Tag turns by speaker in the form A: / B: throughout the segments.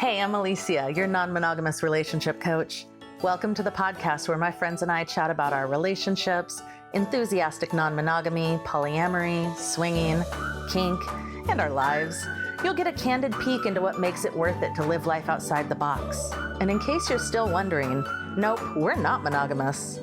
A: Hey, I'm Alicia, your non-monogamous relationship coach. Welcome to the podcast where my friends and I chat about our relationships, enthusiastic non-monogamy, polyamory, swinging, kink, and our lives. You'll get a candid peek into what makes it worth it to live life outside the box. And in case you're still wondering, nope, we're not monogamous.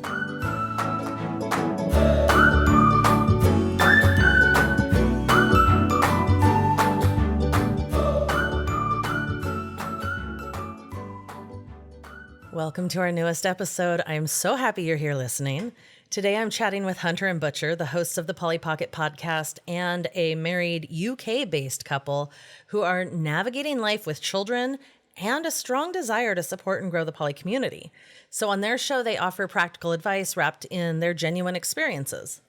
A: Welcome to our newest episode. I'm so happy you're here listening. Today I'm chatting with Hunter and Butcher, the hosts of the Polly Pocket podcast and a married UK-based couple who are navigating life with children and a strong desire to support and grow the poly community. So on their show, they offer practical advice wrapped in their genuine experiences.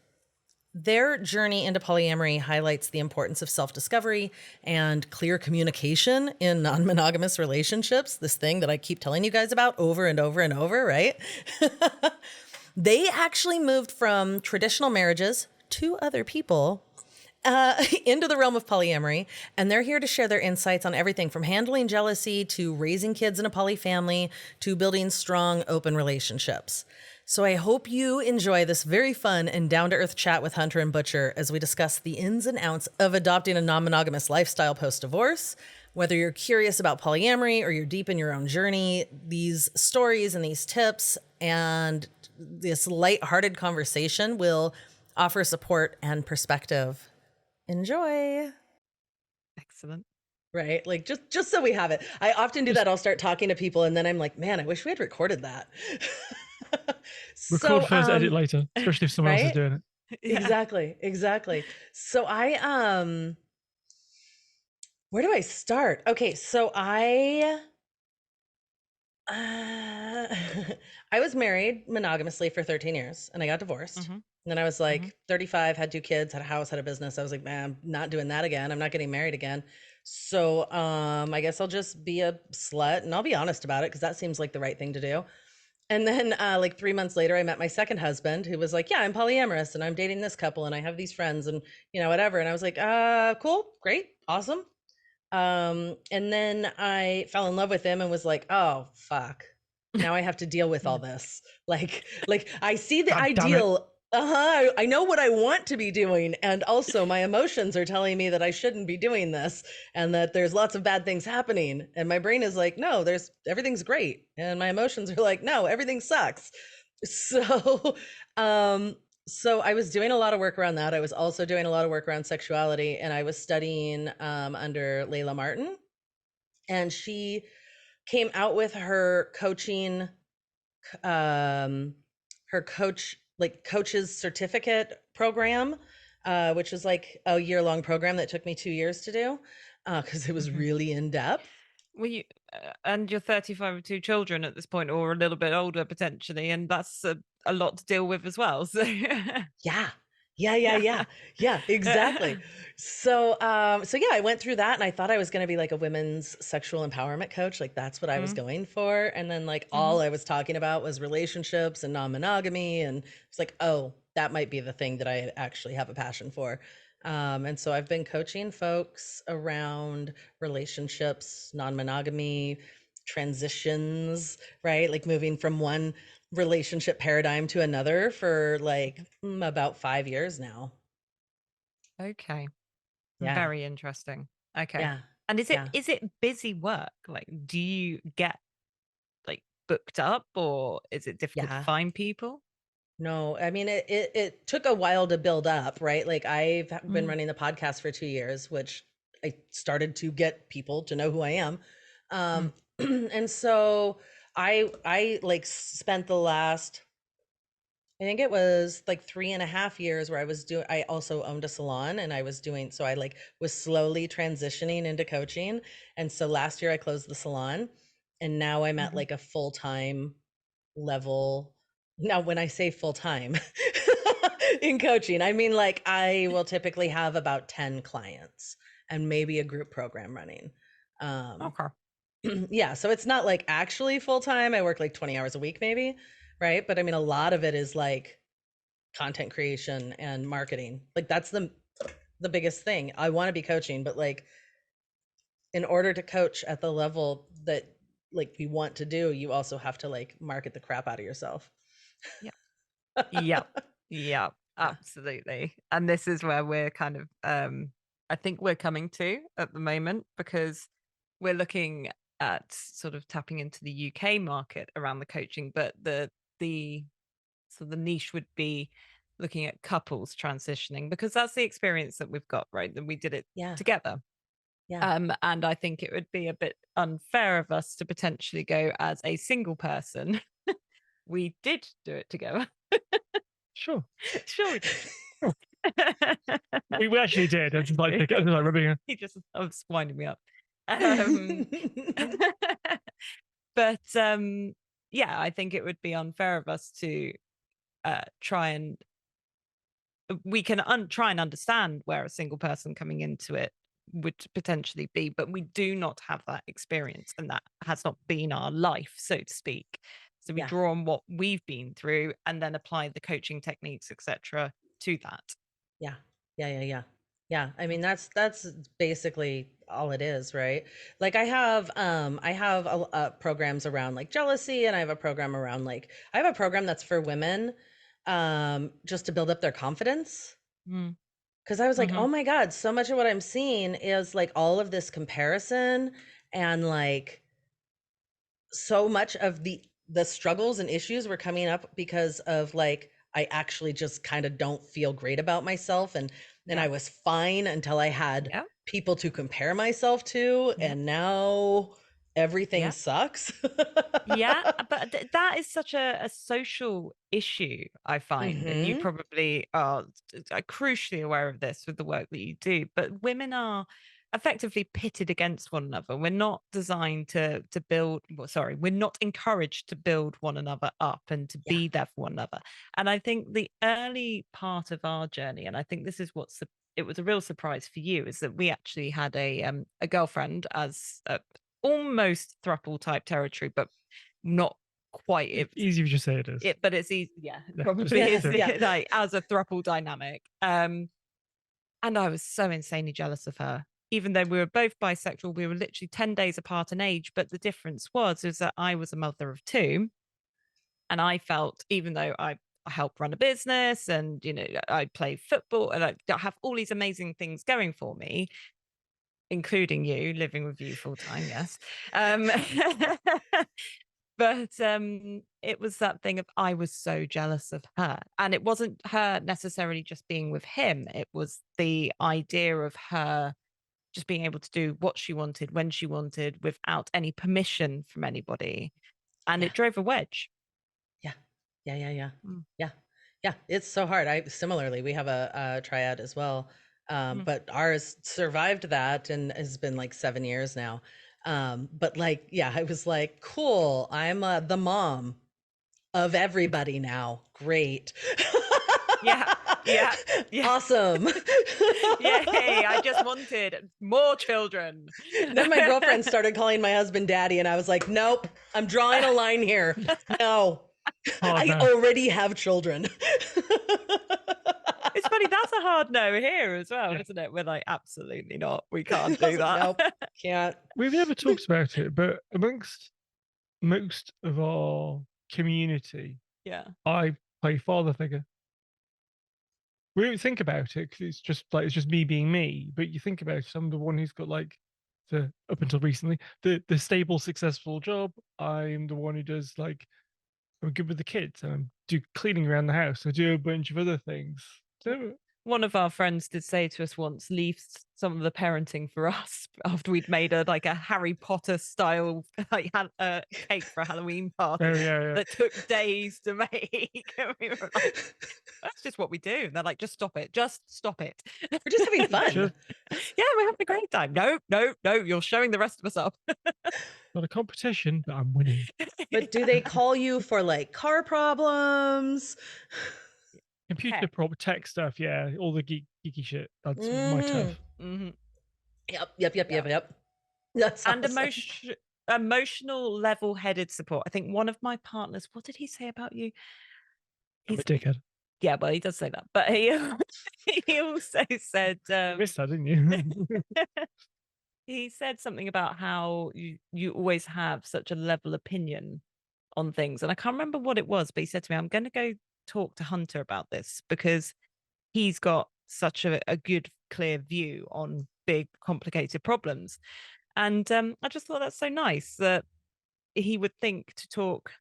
A: Their journey into polyamory highlights the importance of self-discovery and clear communication in non-monogamous relationships, this thing that I keep telling you guys about over and over and over, right? They actually moved from traditional marriages to other people into the realm of polyamory, and they're here to share their insights on everything from handling jealousy to raising kids in a poly family to building strong, open relationships. So I hope you enjoy this very fun and down-to-earth chat with Hunter and Butcher as we discuss the ins and outs of adopting a non-monogamous lifestyle post-divorce. Whether you're curious about polyamory or you're deep in your own journey, these stories and these tips and this light-hearted conversation will offer support and perspective. Enjoy.
B: Excellent.
A: Right? Like just so we have it. I often do that. I'll start talking to people and then I'm like, man, I wish we had recorded that.
C: Record first, edit later, especially if someone else is
A: right?
C: doing it.
B: Yeah.
A: Exactly. So where do I start? Okay, so I was married monogamously for 13 years and I got divorced. And then I was like 35, had 2 kids, had a house, had a business. I was like, man, I'm not doing that again. I'm not getting married again. So I guess I'll just be a slut and I'll be honest about it because that seems like the right thing to do. And then like 3 months later, I met my second husband who was like, yeah, I'm polyamorous and I'm dating this couple and I have these friends and, you know, whatever. And I was like, cool, great, awesome. And then I fell in love with him and was like, oh, fuck. Now I have to deal with all this. Like I see the
C: God damn it.
A: ideal. I know what I want to be doing. And also my emotions are telling me that I shouldn't be doing this and that there's lots of bad things happening. And my brain is like, no, everything's great. And my emotions are like, no, everything sucks. So, so I was doing a lot of work around that. I was also doing a lot of work around sexuality and I was studying under Layla Martin, and she came out with her coaching, coach's certificate program, which was like a year-long program that took me 2 years to do because it was really in depth.
B: Well, and you're 35 with 2 children at this point, or a little bit older potentially, and that's a lot to deal with as well. So
A: Yeah, exactly. So yeah, I went through that and I thought I was going to be like a women's sexual empowerment coach. Like that's what I was going for. And then like all I was talking about was relationships and non-monogamy. And it's like, oh, that might be the thing that I actually have a passion for. And so I've been coaching folks around relationships, non-monogamy, transitions, right? Like moving from one relationship paradigm to another for like about 5 years now.
B: Okay.
A: Yeah.
B: Very interesting. Okay.
A: Yeah.
B: And is it busy work? Like, do you get like booked up, or is it difficult to find people?
A: No, I mean, it took a while to build up, right? Like I've been running the podcast for 2 years, which I started to get people to know who I am. And so I like spent the last, I think it was like 3.5 years where I also owned a salon and I was doing, so I like was slowly transitioning into coaching. And so last year I closed the salon and now I'm at like a full-time level. Now, when I say full-time in coaching, I mean, like I will typically have about 10 clients and maybe a group program running.
B: Okay.
A: Yeah, so it's not like actually full-time. I work like 20 hours a week maybe, right? But I mean, a lot of it is like content creation and marketing. Like that's the biggest thing. I want to be coaching, but like in order to coach at the level that like we want to do, you also have to like market the crap out of yourself.
B: Yeah. Yep. Yep. Absolutely. And this is where we're kind of I think we're coming to at the moment, because we're looking at sort of tapping into the UK market around the coaching, but the so the niche would be looking at couples transitioning, because that's the experience that we've got, right? That we did it
A: Yeah.
B: together.
A: Yeah.
B: And I think it would be a bit unfair of us to potentially go as a single person. We did do it together.
C: Sure.
B: Sure we did.
C: Sure. we actually did. I just like rubbing it.
B: He just was winding me up. But yeah, I think it would be unfair of us to try and we can try and understand where a single person coming into it would potentially be, but we do not have that experience, and that has not been our life, so to speak. So we draw on what we've been through and then apply the coaching techniques, etc., to that.
A: Yeah. I mean, that's basically all it is, right? Like I have programs around like jealousy, and I have a program around like I have a program that's for women, just to build up their confidence. Because I was like, oh my God, so much of what I'm seeing is like all of this comparison, and like so much of the struggles and issues were coming up because of like I actually just kind of don't feel great about myself, and I was fine until I had people to compare myself to, and now everything sucks.
B: But that is such a social issue, I find, and you probably are crucially aware of this with the work that you do. But women are effectively pitted against one another. We're not designed to build. Well, sorry, we're not encouraged to build one another up and to be there for one another. And I think the early part of our journey, and I think this is it was a real surprise for you, is that we actually had a girlfriend as almost throuple type territory, but not quite. It's
C: easy if you say it is.
B: But it's easy. Yeah, probably is like as a throuple dynamic. And I was so insanely jealous of her. Even though we were both bisexual, we were literally 10 days apart in age. But the difference was that I was a mother of two. And I felt, even though I help run a business and, you know, I play football and I have all these amazing things going for me, including you, living with you full time, yes. But it was that thing of I was so jealous of her. And it wasn't her necessarily just being with him. It was the idea of her just being able to do what she wanted, when she wanted, without any permission from anybody. And it drove a wedge.
A: Yeah. It's so hard. Similarly, we have a triad as well. But ours survived that and has been like 7 years now. But like, I was like, cool. I'm the mom of everybody now. Great.
B: Yeah.
A: Awesome.
B: Yay. I just wanted more children.
A: Then my girlfriend started calling my husband daddy, and I was like, nope, I'm drawing a line here. No. I already have children.
B: It's funny, that's a hard no here as well, isn't it? We're like, absolutely not. We can't do that.
A: Nope, can't.
C: We've never talked about it, but amongst most of our community, I play father figure. We don't think about it because it's just me being me. But you think about it, I'm the one who's got like up until recently the stable, successful job. I'm the one who does like I'm good with the kids. I do cleaning around the house. I do a bunch of other things. So
B: one of our friends did say to us once, leave some of the parenting for us, after we'd made a Harry Potter style like cake for a Halloween party that took days to make. And we were like, that's just what we do. And they're like, just stop it.
A: We're just having fun.
B: Yeah, we're having a great time. No, you're showing the rest of us up.
C: Not a competition, but I'm winning.
A: But do they call you for like car problems?
C: Computer tech stuff, all the geeky shit. That's my turf.
A: Yep. That's
B: and
A: awesome.
B: Emotional, level-headed support. I think one of my partners, what did he say about you?
C: He's a dickhead.
B: Yeah, well, he does say that, but he also said,
C: you missed that, didn't you?
B: he said something about how you always have such a level opinion on things. And I can't remember what it was, but he said to me, I'm going to go talk to Hunter about this because he's got such a good, clear view on big, complicated problems. And I just thought that's so nice that he would think to talk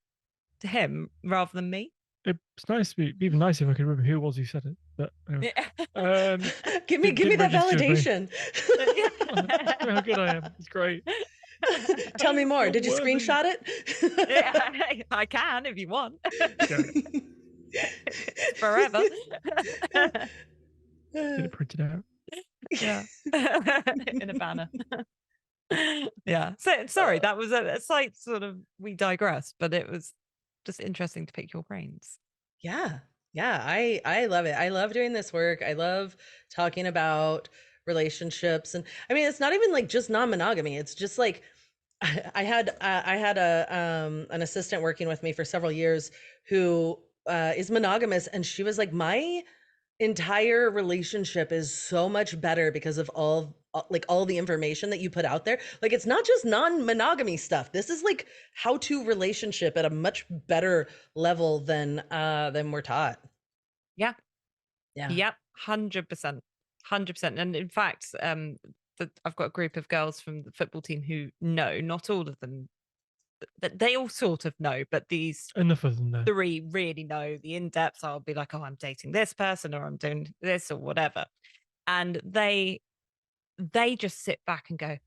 B: to him rather than me.
C: It's nice. It'd be even nice if I could remember who it was who said it. But anyway.
A: give me that validation.
C: How good I am. It's great.
A: Tell me more. Did you screenshot it?
B: Yeah, I can if you want. Forever.
C: Get it printed out.
B: Yeah. In a banner. Yeah. So sorry, that was a slight sort of, we digress, but it was just interesting to pick your brains.
A: Yeah. I love it. I love doing this work. I love talking about relationships. And I mean, it's not even like just non-monogamy. It's just like, I had an assistant working with me for several years who is monogamous, and she was like, my entire relationship is so much better because of all the information that you put out there. Like, it's not just non-monogamy stuff. This is like how to relationship at a much better level than we're taught.
B: Yeah.
A: Yep.
B: 100%. And in fact, I've got a group of girls from the football team who know, not all of them, they all sort of know, but these
C: enough of them know.
B: 3 really know the in-depth. I'll be like, oh, I'm dating this person, or I'm doing this, or whatever. And they just sit back and go,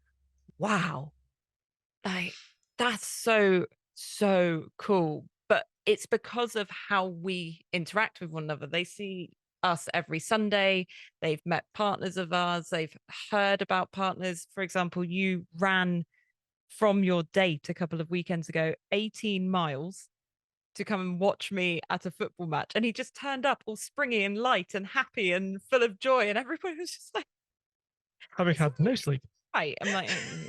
B: wow, like, that's so cool. But it's because of how we interact with one another. They see us every Sunday. They've met partners of ours. They've heard about partners. For example, you ran from your date a couple of weekends ago 18 miles to come and watch me at a football match, and he just turned up all springy and light and happy and full of joy, and everybody was just like,
C: having had no sleep.
B: Right. I'm like,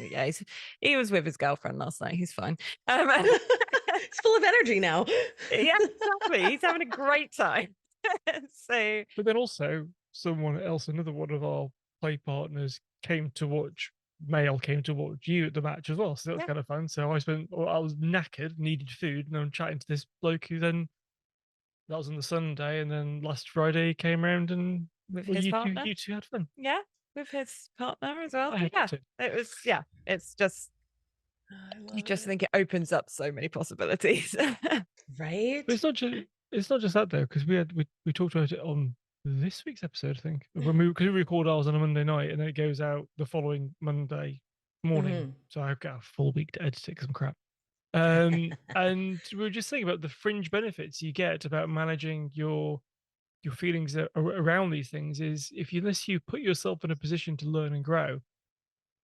B: yeah, he was with his girlfriend last night. He's fine.
A: He's full of energy now.
B: Yeah, exactly. He's having a great time. So,
C: but then also another one of our play partners came to watch you at the match as well. So that was kind of fun. So I was knackered, needed food, and I'm chatting to this bloke who then, that was on the Sunday, and then last Friday he came around and you two had fun.
B: Yeah, with his partner as well. Yeah, it was. Yeah, it's just, you just think it opens up so many possibilities.
A: Right.
C: But it's not just that though, because we talked about it on this week's episode, I think, because we record ours on a Monday night and then it goes out the following Monday morning. So I've got a full week to edit it because I'm crap. And we were just thinking about the fringe benefits you get about managing your feelings around these things is unless you put yourself in a position to learn and grow,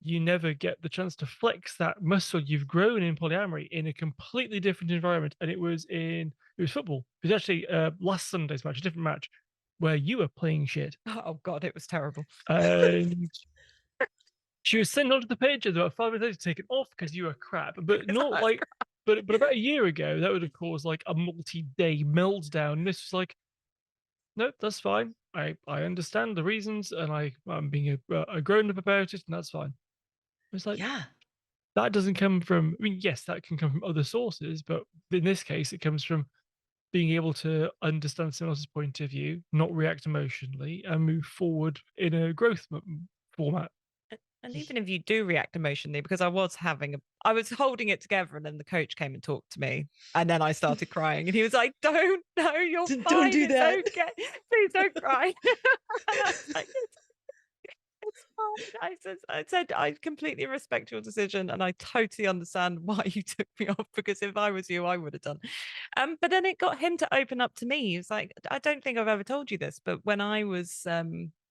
C: you never get the chance to flex that muscle you've grown in polyamory in a completely different environment. And it was football. It was actually last Sunday's match, a different match, where you were playing shit.
B: Oh God, it was terrible.
C: And she was sent onto the pitch and about 5 minutes later to take it off because you were crap. But not like, but about a year ago, that would have caused like a multi-day meltdown. And this was like, no, that's fine. I understand the reasons, and I'm being a grown up about it, and that's fine. It's like,
A: yeah,
C: that doesn't come from. I mean, yes, that can come from other sources, but in this case, it comes from being able to understand someone else's point of view, not react emotionally, and move forward in a growth format.
B: And even if you do react emotionally, because I was holding it together, and then the coach came and talked to me, and then I started crying, and he was like, "Don't, no, you're fine.
A: Don't do that.
B: It's okay. Please don't cry." Like, it's fine. I said, I completely respect your decision, and I totally understand why you took me off, because if I was you, I would have done. But then it got him to open up to me. He was like, "I don't think I've ever told you this, but when I was a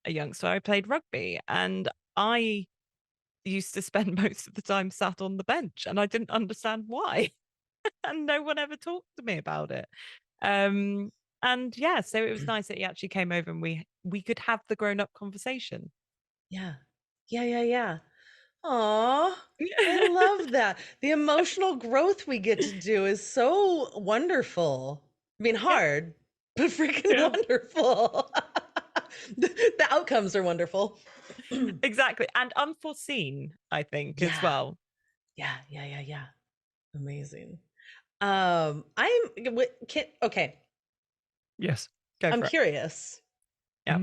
B: youngster, I played rugby, and I used to spend most of the time sat on the bench, and I didn't understand why." And no one ever talked to me about it. And yeah, so it was nice that he actually came over and we could have the grown-up conversation.
A: Yeah. Aw, I love that. The emotional growth we get to do is so wonderful. I mean, hard, but freaking wonderful. The outcomes are wonderful.
B: Exactly. And unforeseen, I think, as well.
A: Yeah. Amazing. Okay.
C: Yes.
B: Go
A: I'm
B: for it.
A: curious.
B: Yeah.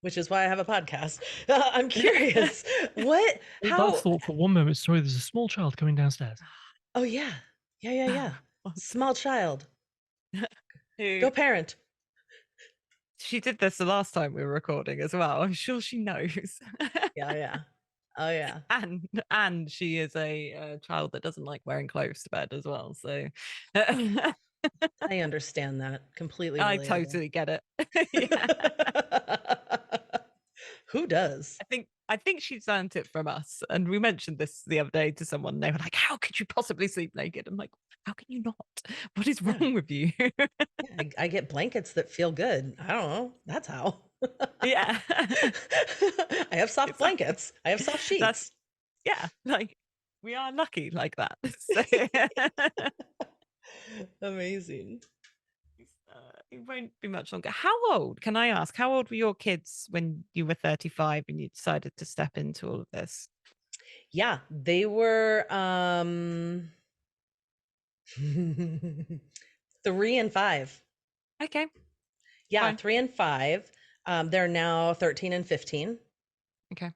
A: Which is why I have a podcast. I'm curious.
C: That thought for one moment. Sorry, there's a small child coming downstairs.
A: Oh yeah. Small child.
B: Who
A: Go parent.
B: she did this the last time we were recording as well. I'm sure she knows.
A: Yeah. Oh yeah.
B: And she is a child that doesn't like wearing clothes to bed as well. So
A: I understand that completely.
B: I
A: Relatable.
B: totally get it. Yeah.
A: Who does?
B: I think she's learned it from us. And we mentioned this the other day to someone. They were like, "How could you possibly sleep naked?" I'm like, "How can you not? What is wrong with you?"
A: I get blankets that feel good. I don't know. That's how.
B: Yeah.
A: I have soft blankets. I have soft sheets.
B: Yeah, like we are lucky like that. So,
A: amazing.
B: It won't be much longer. How old, can I ask, how old were your kids when you were 35 and you decided to step into all of this?
A: Yeah, they were 3 and 5.
B: Okay.
A: Yeah,
B: Fine.
A: 3 and 5. They're now 13 and 15.
B: Okay.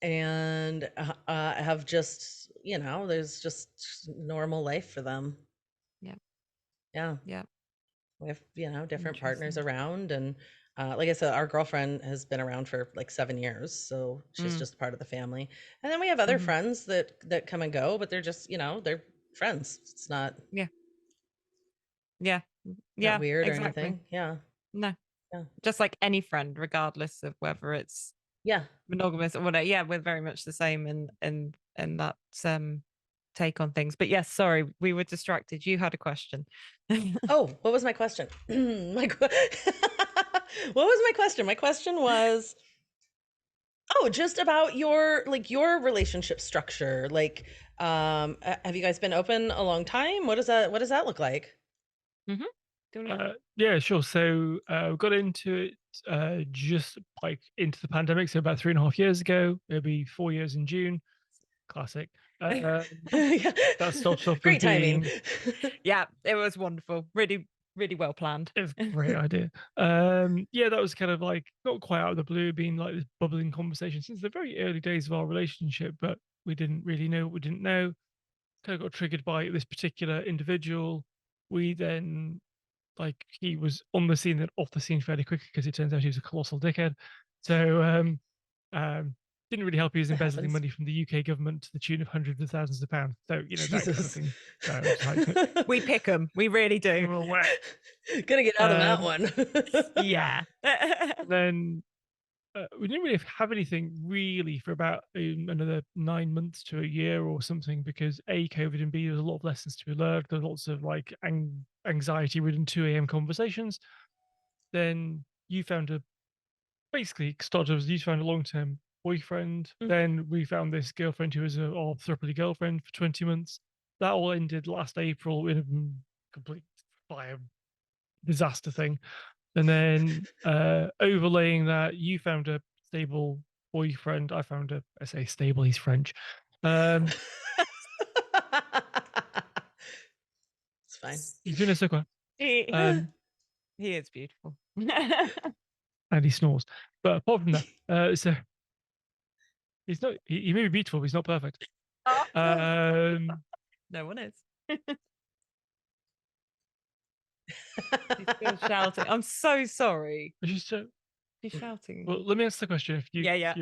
A: And have just, there's just normal life for them. Yeah. We have, different partners around. And like I said, our girlfriend has been around for like 7 years. So she's just part of the family. And then we have other friends that come and go, but they're just, they're friends. It's not.
B: Not
A: weird
B: exactly.
A: or anything. Yeah.
B: No. Yeah. Just like any friend, regardless of whether it's monogamous or whatever. Yeah, we're very much the same in that take on things. But yes, sorry, we were distracted. You had a question.
A: Oh, what was my question? What was my question? My question was, just about your relationship structure. Like, have you guys been open a long time? What does that look like?
C: Yeah, sure. So we got into it just like into the pandemic. So about 3.5 years ago. It'll be 4 years in June. Classic. That starts off
A: Great timing.
B: Yeah, it was wonderful. Really, really well planned.
C: It was a great idea. Yeah, that was kind of like not quite out of the blue, being like this bubbling conversation since the very early days of our relationship, but we didn't really know what we didn't know. Kind of got triggered by this particular individual. We then he was on the scene and off the scene fairly quickly because it turns out he was a colossal dickhead. So didn't really help. He was embezzling money from the UK government to the tune of hundreds of thousands of pounds. So that kind of thing. So
B: we pick them. We really do.
A: Gonna get out of that one.
B: Yeah.
C: Then we didn't really have anything really for about another 9 months to a year or something because COVID and B, there was a lot of lessons to be learned. There's lots of anxiety-ridden 2 a.m. conversations. Then you found you found a long-term boyfriend. Then we found this girlfriend who was our throuple girlfriend for 20 months. That all ended last April in a complete fire disaster thing. And then overlaying that, you found a stable boyfriend. I found I say stable, he's French. It's
A: fine.
C: He's doing a sucker.
B: He is beautiful.
C: And he snores. But apart from that, so he's not he may be beautiful, but he's not perfect.
B: No one is. He's still shouting. I'm so sorry.
C: She's
B: shouting.
C: Well, let me ask the question. If you you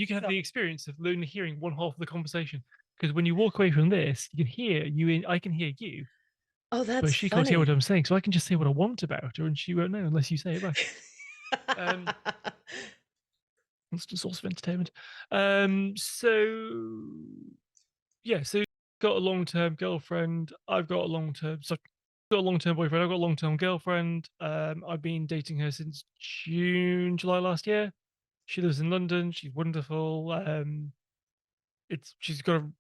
C: can have the
B: Sorry.
C: experience of only hearing one half of the conversation. Because when you walk away from this, you can hear you. I can hear you.
A: Oh, that's
C: but she
A: funny.
C: can't hear what I'm saying, so I can just say what I want about her, and she won't know unless you say it back. Constant source of entertainment. So yeah, so got a long-term girlfriend. I've got a long-term. So got a long-term boyfriend. I've got a long-term girlfriend. I've been dating her since July last year. She lives in London. She's wonderful. She's got an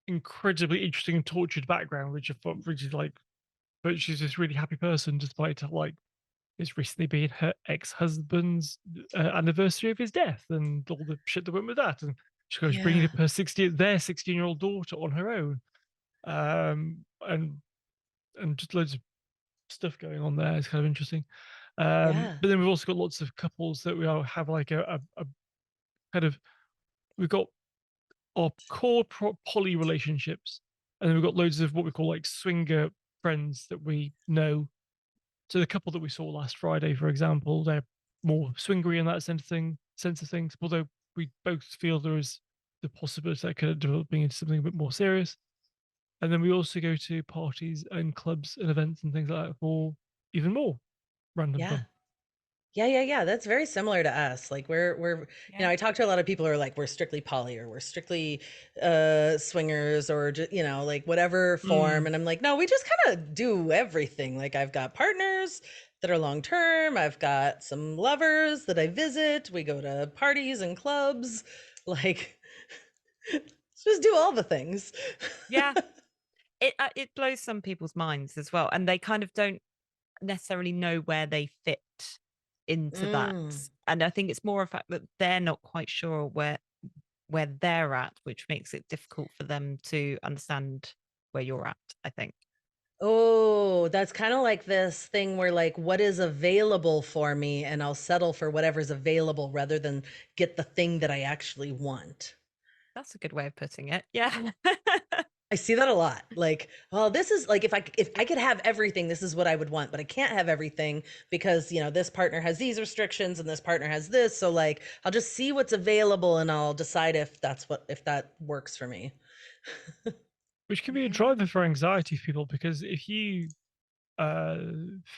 C: incredibly interesting and tortured background, which is like, but she's this really happy person despite it's recently been her ex-husband's anniversary of his death and all the shit that went with that. And she goes bringing up her 16-year-old daughter on her own. And just loads of stuff going on there. It's kind of interesting. But then we've also got lots of couples that we all have like a kind of, we've got our core poly relationships, and then we've got loads of what we call like swinger friends that we know. So the couple that we saw last Friday, for example, they're more swingery in that sense of things, although we both feel there is the possibility that could developing into something a bit more serious. And then we also go to parties and clubs and events and things like that for even more random fun.
A: Yeah. That's very similar to us. Like we're you know, I talk to a lot of people who are like, we're strictly poly or we're strictly swingers or just, you know, like whatever form. And I'm like, no, we just kind of do everything. Like I've got partners that are long term. I've got some lovers that I visit. We go to parties and clubs. Like just do all the things.
B: Yeah. It blows some people's minds as well, and they kind of don't necessarily know where they fit into that. And I think it's more a fact that they're not quite sure where they're at, which makes it difficult for them to understand where you're at, I think.
A: Oh, that's kind of like this thing where like what is available for me, and I'll settle for whatever's available rather than get the thing that I actually want.
B: That's a good way of putting it. Yeah.
A: I see that a lot. Like, well, this is like if I could have everything, this is what I would want, but I can't have everything because, you know, this partner has these restrictions and this partner has this. So like I'll just see what's available and I'll decide if that works for me.
C: Which can be a driver for anxiety for people, because if you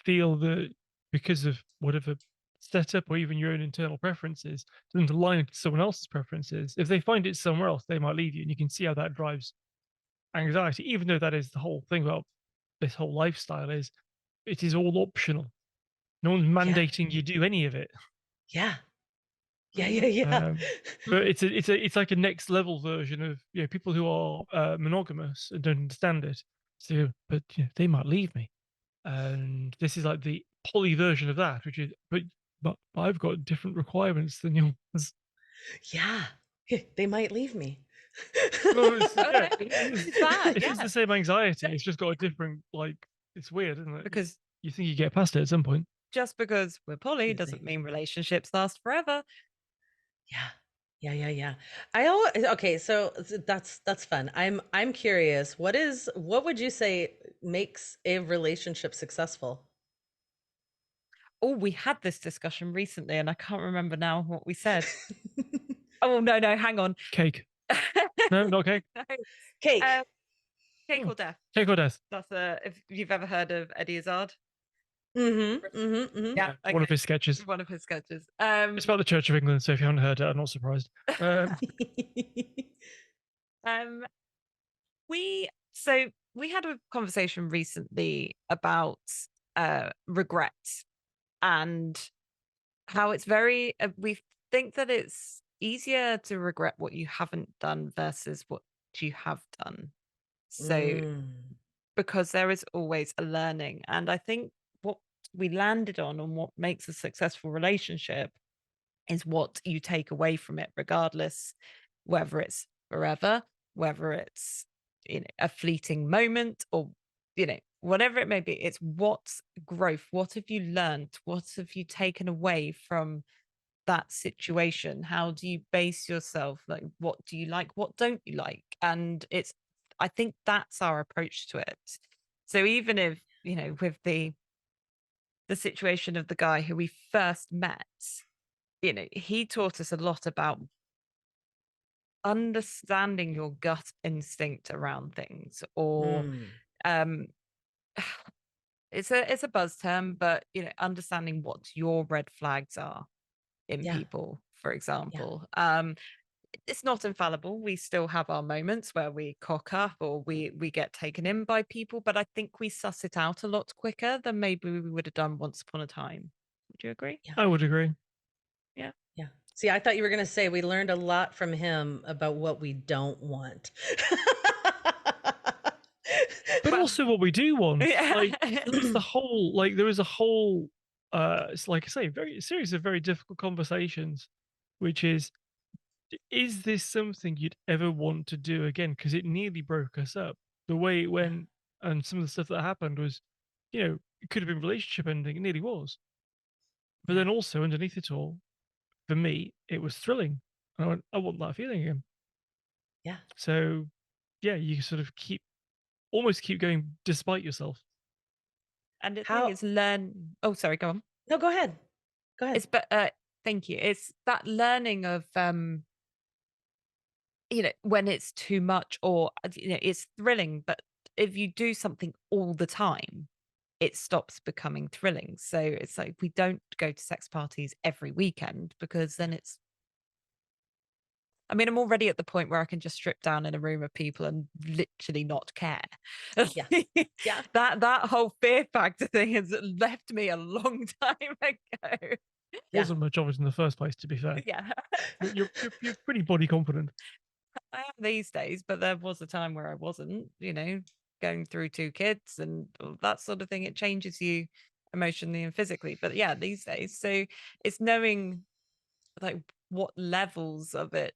C: feel that because of whatever setup or even your own internal preferences doesn't align with someone else's preferences, if they find it somewhere else, they might leave you. And you can see how that drives anxiety, even though that is the whole thing about this whole lifestyle is it is all optional. No one's mandating you do any of it.
A: Yeah.
C: But it's like a next level version of, you know, people who are monogamous and don't understand it. So, but you know, they might leave me, and this is like the poly version of that, which is, but I've got different requirements than yours.
A: Yeah, they might leave me.
C: Well, it's the same anxiety. It's just got a different, like, it's weird, isn't it?
B: Because
C: you think you get past it at some point.
B: Just because we're poly doesn't mean relationships last forever.
A: Yeah. Okay, so that's fun. I'm curious. What would you say makes a relationship successful?
B: Oh, we had this discussion recently and I can't remember now what we said. Oh, no, hang on.
C: Cake. No, not cake.
B: No.
A: Cake.
B: Cake or death.
C: Cake or death.
B: That's if you've ever heard of Eddie Izzard.
A: Yeah,
B: okay.
C: One of his sketches.
B: One of his sketches.
C: It's about the Church of England, so if you haven't heard it, I'm not surprised.
B: We had a conversation recently about regret and how it's very we think that it's easier to regret what you haven't done versus what you have done. So because there is always a learning, and I think what we landed on and what makes a successful relationship is what you take away from it, regardless whether it's forever, whether it's, you know, a fleeting moment, or, you know, whatever it may be. It's what's growth, what have you learned, what have you taken away from that situation? How do you base yourself? Like, what do you like, what don't you like? And I think that's our approach to it. So even if, you know, with the situation of the guy who we first met, you know, he taught us a lot about understanding your gut instinct around things, or it's a buzz term, but, you know, understanding what your red flags are in people, for example. It's not infallible. We still have our moments where we cock up or we get taken in by people, but I think we suss it out a lot quicker than maybe we would have done once upon a time. Would you agree?
C: I would agree.
B: Yeah.
A: See, I thought you were going to say we learned a lot from him about what we don't want.
C: But also what we do want. Like, there is a whole it's like I say, a series of very difficult conversations, which is this something you'd ever want to do again? Because it nearly broke us up. The way it went and some of the stuff that happened was, it could have been relationship ending. It nearly was. But then also underneath it all, for me, it was thrilling. And I went, I want that feeling again.
A: Yeah.
C: So, yeah, you sort of almost keep going despite yourself.
B: And the thing is oh, sorry, go on.
A: No, go ahead. Go ahead.
B: Thank you. It's that learning of, when it's too much or, it's thrilling, but if you do something all the time, it stops becoming thrilling. So it's like, we don't go to sex parties every weekend because then I'm already at the point where I can just strip down in a room of people and literally not care.
A: Yeah. Yeah.
B: That whole fear factor thing has left me a long time ago.
C: Wasn't much of it in the first place, to be fair.
B: Yeah.
C: You're pretty body confident.
B: I am these days, but there was a time where I wasn't, going through 2 kids and that sort of thing. It changes you emotionally and physically. But yeah, these days. So it's knowing like what levels of it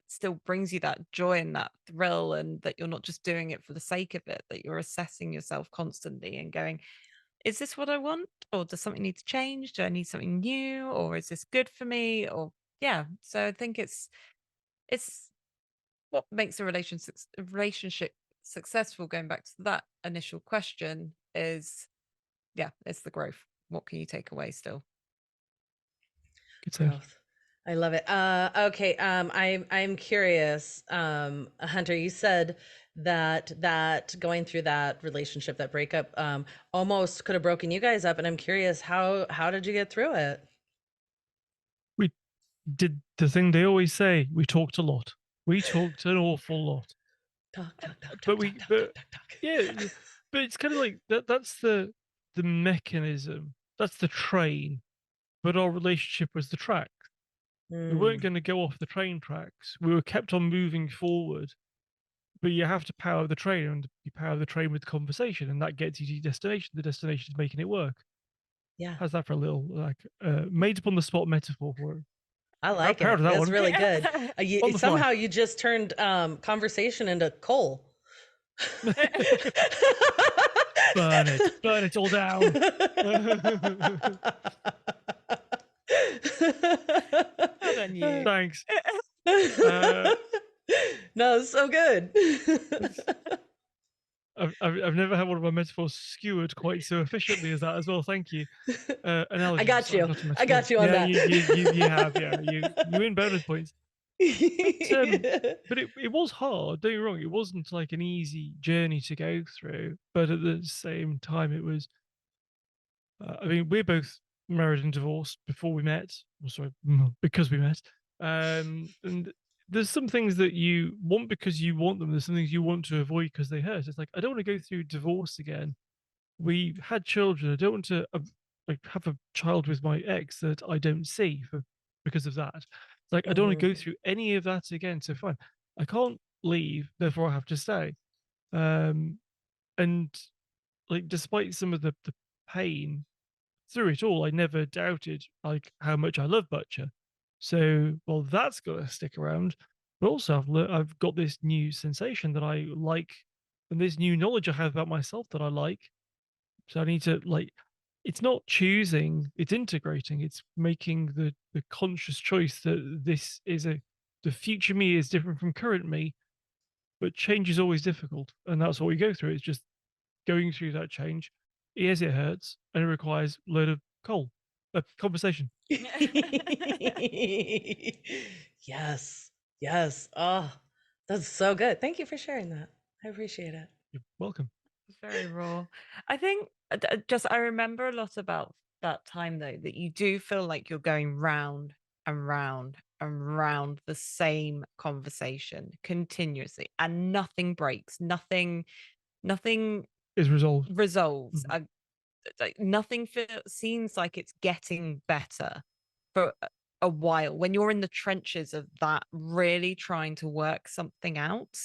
B: still brings you that joy and that thrill, and that you're not just doing it for the sake of it, that you're assessing yourself constantly and going, is this what I want? Or does something need to change? Do I need something new? Or is this good for me? Or yeah. So I think it's what makes a relationship successful, going back to that initial question, is it's the growth. What can you take away still?
C: Good save.
A: Growth. I love it. Okay. I'm curious. Hunter, you said that going through that relationship, that breakup, almost could have broken you guys up. And I'm curious, how did you get through it?
C: We did the thing they always say. We talked a lot. We talked an awful lot.
A: Talk.
C: Yeah, but it's kind of like that's the mechanism. That's the train. But our relationship was the track. We weren't going to go off the train tracks. We were kept on moving forward. But you have to power the train, and you power the train with conversation, and that gets you to your destination. The destination is making it work.
A: Yeah.
C: How's that for a little made up on the spot metaphor for it?
A: I like it.
C: Proud of that
A: That's
C: one.
A: really good. Somehow you just turned conversation into coal.
C: Burn it all down.
B: Well done, you.
C: Thanks.
A: No, it's so good.
C: I've never had one of my metaphors skewered quite so efficiently as that as well. Thank you. Analogy.
A: I got
C: Sorry,
A: you.
C: not a metaphor.
A: I got you on
C: yeah,
A: that.
C: You have. Yeah, you win bonus points. But it was hard. Don't get me wrong. It wasn't like an easy journey to go through. But at the same time, it was. We're both married and divorced before we met. Oh, sorry, because we met. And there's some things that you want because you want them. There's some things you want to avoid because they hurt. It's like, I don't want to go through divorce again. We had children. I don't want to have a child with my ex that I don't see because of that. It's like, I don't want to go through any of that again. So fine, I can't leave. Therefore, I have to stay. And like, despite some of the pain through it all, I never doubted like how much I love Butcher. So, well, that's got to stick around. But also, I've got this new sensation that I like, and this new knowledge I have about myself that I like. So I need to like. It's not choosing; it's integrating. It's making the conscious choice that this is the future me is different from current me, but change is always difficult, and that's what we go through. It's just going through that change. Yes, it hurts, and it requires a load of conversation.
A: Yes. Oh, that's so good. Thank you for sharing that. I appreciate it.
C: You're welcome.
B: It's very raw. I think I remember a lot about that time though, that you do feel like you're going round and round and round the same conversation continuously, and nothing breaks, nothing
C: Is resolved.
B: Like nothing seems like it's getting better for a while. When you're in the trenches of that, really trying to work something out,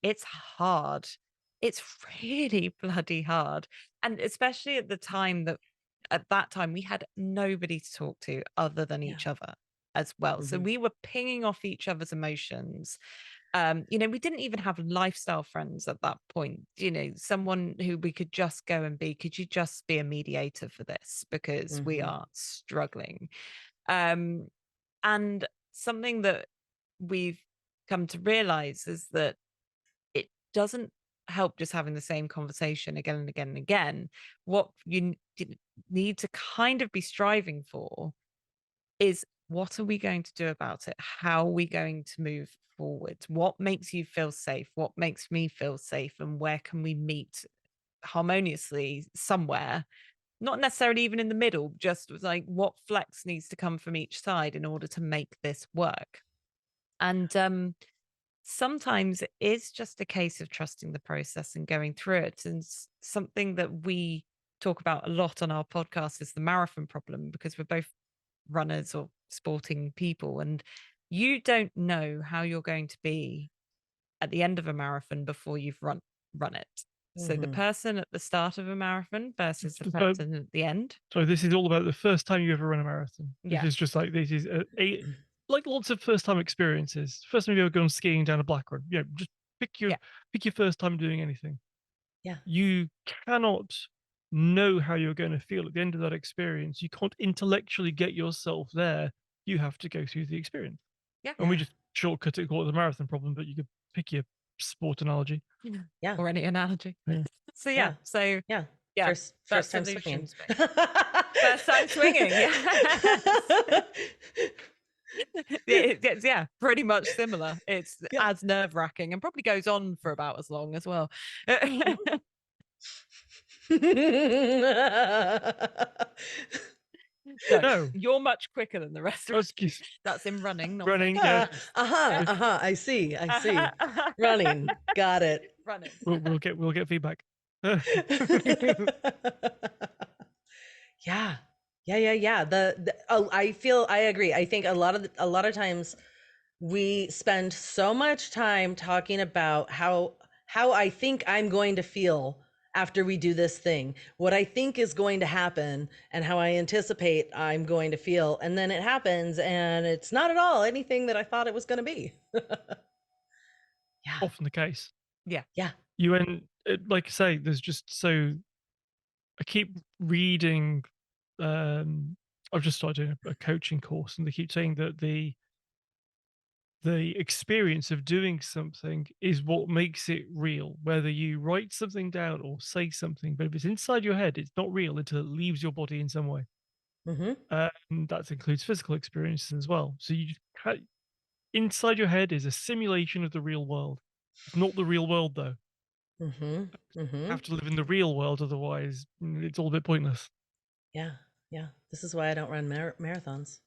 B: it's hard. It's really bloody hard. And especially at the time that at that time, we had nobody to talk to other than each other as well. So we were pinging off each other's emotions. We didn't even have lifestyle friends at that point, someone who we could just go and be, could you just be a mediator for this? Because we are struggling. And something that we've come to realize is that it doesn't help just having the same conversation again and again and again. What you need to kind of be striving for is, what are we going to do about it? How are we going to move forward? What makes you feel safe? What makes me feel safe? And where can we meet harmoniously somewhere? Not necessarily even in the middle, just like what flex needs to come from each side in order to make this work. And sometimes it is just a case of trusting the process and going through it. And something that we talk about a lot on our podcast is the marathon problem, because we're both runners or sporting people, and you don't know how you're going to be at the end of a marathon before you've run it. So the person at the start of a marathon versus the person at the end.
C: So this is all about the first time you ever run a marathon.
B: Yeah.
C: This is just like, this is like lots of first time experiences. First time you ever gone skiing down a black run. Just pick your first time doing anything.
A: Yeah.
C: You cannot know how you're going to feel at the end of that experience. You can't intellectually get yourself there. You have to go through the experience.
B: Yeah.
C: And we just shortcut it, call it the marathon problem, but you could pick your sport analogy.
A: Yeah.
B: Or any analogy.
C: Yeah.
B: So yeah. So
A: yeah. First time swinging.
B: First time swinging. Yeah. Pretty much similar. It's as nerve-wracking and probably goes on for about as long as well. No, you're much quicker than the rest of us. That's in running, not
C: running.
A: I see. Running. Got it.
B: Running.
C: We'll get feedback.
A: Yeah. I agree. I think a lot of times we spend so much time talking about how I think I'm going to feel after we do this thing, what I think is going to happen, and how I anticipate I'm going to feel. And then it happens, and it's not at all anything that I thought it was going to be. Yeah.
C: Often the case.
B: Yeah.
C: You end, like I say, there's just so, I keep reading, I've just started doing a coaching course, and they keep saying that the experience of doing something is what makes it real, whether you write something down or say something. But if it's inside your head, it's not real until it leaves your body in some way. That includes physical experiences as well. So you just inside your head is a simulation of the real world. It's not the real world, though. You have to live in the real world, otherwise it's all a bit pointless.
A: Yeah. This is why I don't run marathons.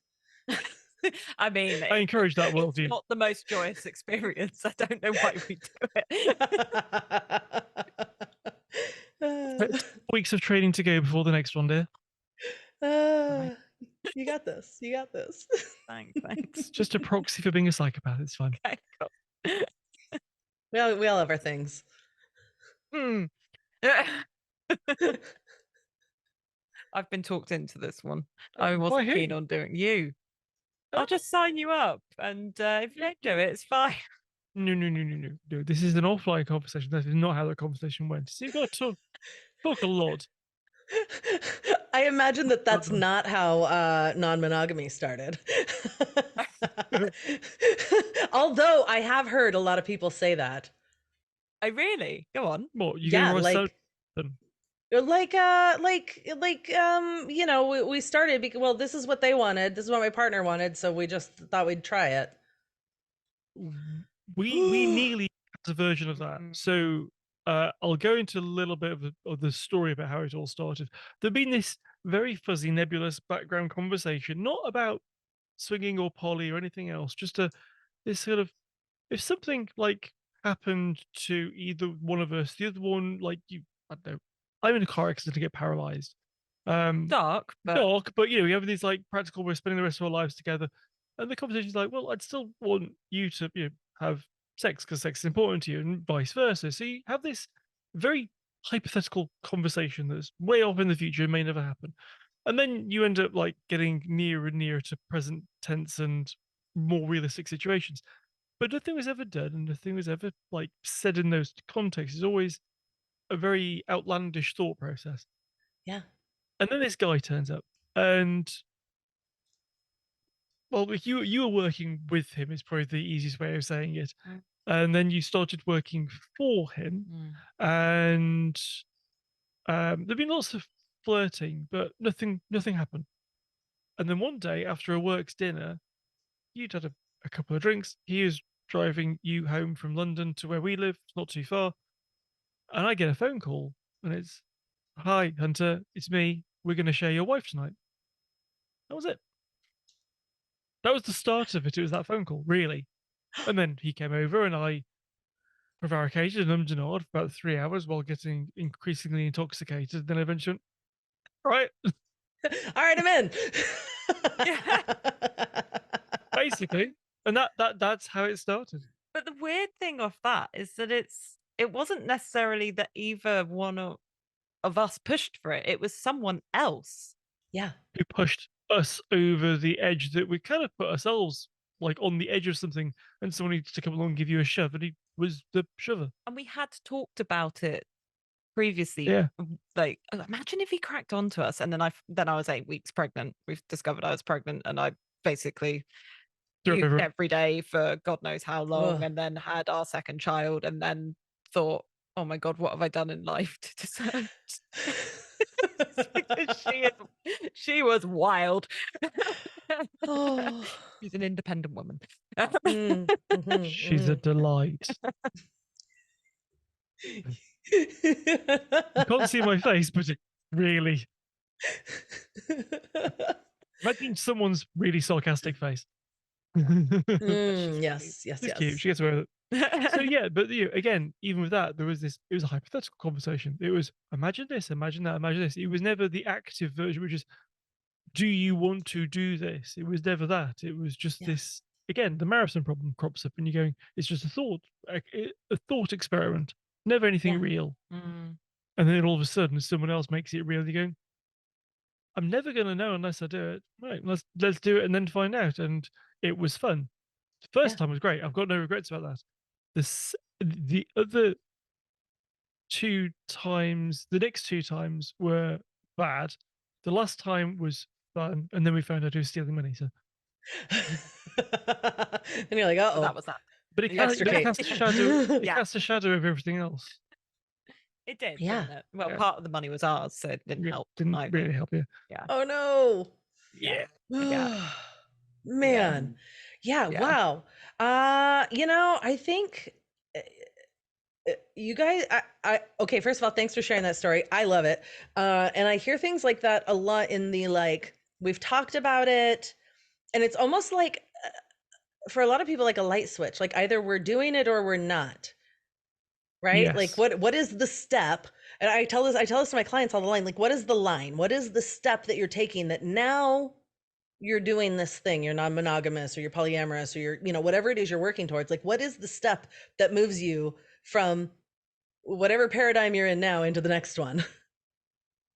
B: I mean,
C: I encourage that worldview.
B: It's not the most joyous experience. I don't know why we do
C: it. Weeks of training to go before the next one, dear.
A: You got this.
B: Thanks.
C: It's just a proxy for being a psychopath. It's fine.
B: Okay, cool.
A: We all have our things.
B: I've been talked into this one. I wasn't keen on doing you. I'll just sign you up, and if you don't do it, it's fine.
C: No. This is an offline conversation. That is not how the conversation went. So you've got to talk a lot.
A: I imagine that's not how non-monogamy started. Although I have heard a lot of people say that.
B: I really? Go on.
C: What, you
A: we started because, well, this is what they wanted. This is what my partner wanted. So we just thought we'd try it.
C: We nearly had a version of that. So I'll go into a little bit of the story about how it all started. There'd been this very fuzzy, nebulous background conversation, not about swinging or poly or anything else, just this sort of, if something like happened to either one of us, the other one, like I don't know, I'm in a car accident to get paralyzed.
B: Dark,
C: but we have these like practical, we're spending the rest of our lives together. And the conversation's like, well, I'd still want you to have sex because sex is important to you, and vice versa. So you have this very hypothetical conversation that's way off in the future and may never happen. And then you end up like getting nearer and nearer to present tense and more realistic situations. But nothing was ever done and nothing was ever like said in those contexts. It's always a very outlandish thought process.
A: Yeah.
C: And then this guy turns up, and well, you were working with him is probably the easiest way of saying it. And then you started working for him, and there'd been lots of flirting, but nothing happened. And then one day after a works dinner, you'd had a couple of drinks. He is driving you home from London to where we live, it's not too far. And I get a phone call, and it's, "Hi, Hunter, it's me. We're going to share your wife tonight." That was it. That was the start of it. It was that phone call, really. And then he came over, and I prevaricated and ummed and ahed for about 3 hours while getting increasingly intoxicated. Then eventually, right,
A: All right, I'm in.
C: basically, and that's how it started.
B: But the weird thing of that is that it wasn't necessarily that either one of us pushed for it. It was someone else.
A: Yeah.
C: Who pushed us over the edge that we kind of put ourselves like on the edge of something, and someone needs to come along and give you a shove, and he was the shover.
B: And we had talked about it previously.
C: Yeah.
B: Like, imagine if he cracked onto us, and then I was 8 weeks pregnant. We've discovered I was pregnant, and I basically used every day for God knows how long, and then had our second child, and then thought, oh my God, what have I done in life to deserve? she was wild. She's an independent woman.
C: She's a delight. You can't see my face, but it really. Imagine someone's really sarcastic face.
A: Yes.
C: It's cute. She gets away with it. So yeah, but again, even with that, there was this. It was a hypothetical conversation. It was imagine this, imagine that, imagine this. It was never the active version, which is, do you want to do this? It was never that. It was just this. Again, the marathon problem crops up, and you're going, it's just a thought experiment, never anything real. And then all of a sudden, someone else makes it real. You're going, I'm never going to know unless I do it. Right, let's do it and then find out. And it was fun. The first time was great. I've got no regrets about that. The other 2 times, the next 2 times were bad. The last time was fun, and then we found out he was stealing money. So,
A: and you're like, oh,
B: that was that.
C: But it cast a shadow over everything else.
B: It did, didn't it? Well, part of the money was ours, so it didn't help.
C: Didn't really help you.
B: Yeah.
A: Oh no.
C: Yeah.
A: Man. Yeah. Wow. I think you guys, okay, first of all, thanks for sharing that story. I love it. And I hear things like that a lot in the, like, we've talked about it, and it's almost like, for a lot of people, like a light switch, like either we're doing it or we're not. Right? Yes. Like what is the step? And I tell this to my clients all the time, like, what is the line? What is the step that you're taking that now you're doing this thing, you're non-monogamous or you're polyamorous or you're, whatever it is you're working towards? Like, what is the step that moves you from whatever paradigm you're in now into the next one?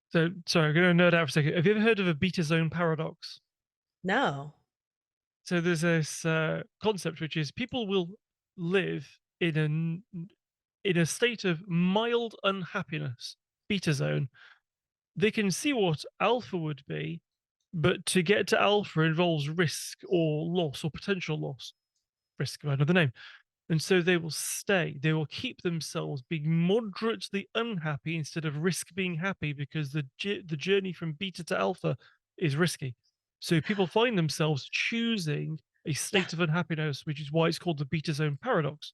C: So, sorry, I'm going to nerd out for a second. Have you ever heard of a beta zone paradox?
A: No.
C: So there's this concept, which is people will live in a state of mild unhappiness, beta zone. They can see what alpha would be, but to get to alpha involves risk or loss or potential loss, risk of another name. And so they will stay. They will keep themselves being moderately unhappy instead of risk being happy, because the journey from beta to alpha is risky. So people find themselves choosing a state of unhappiness, which is why it's called the beta zone paradox.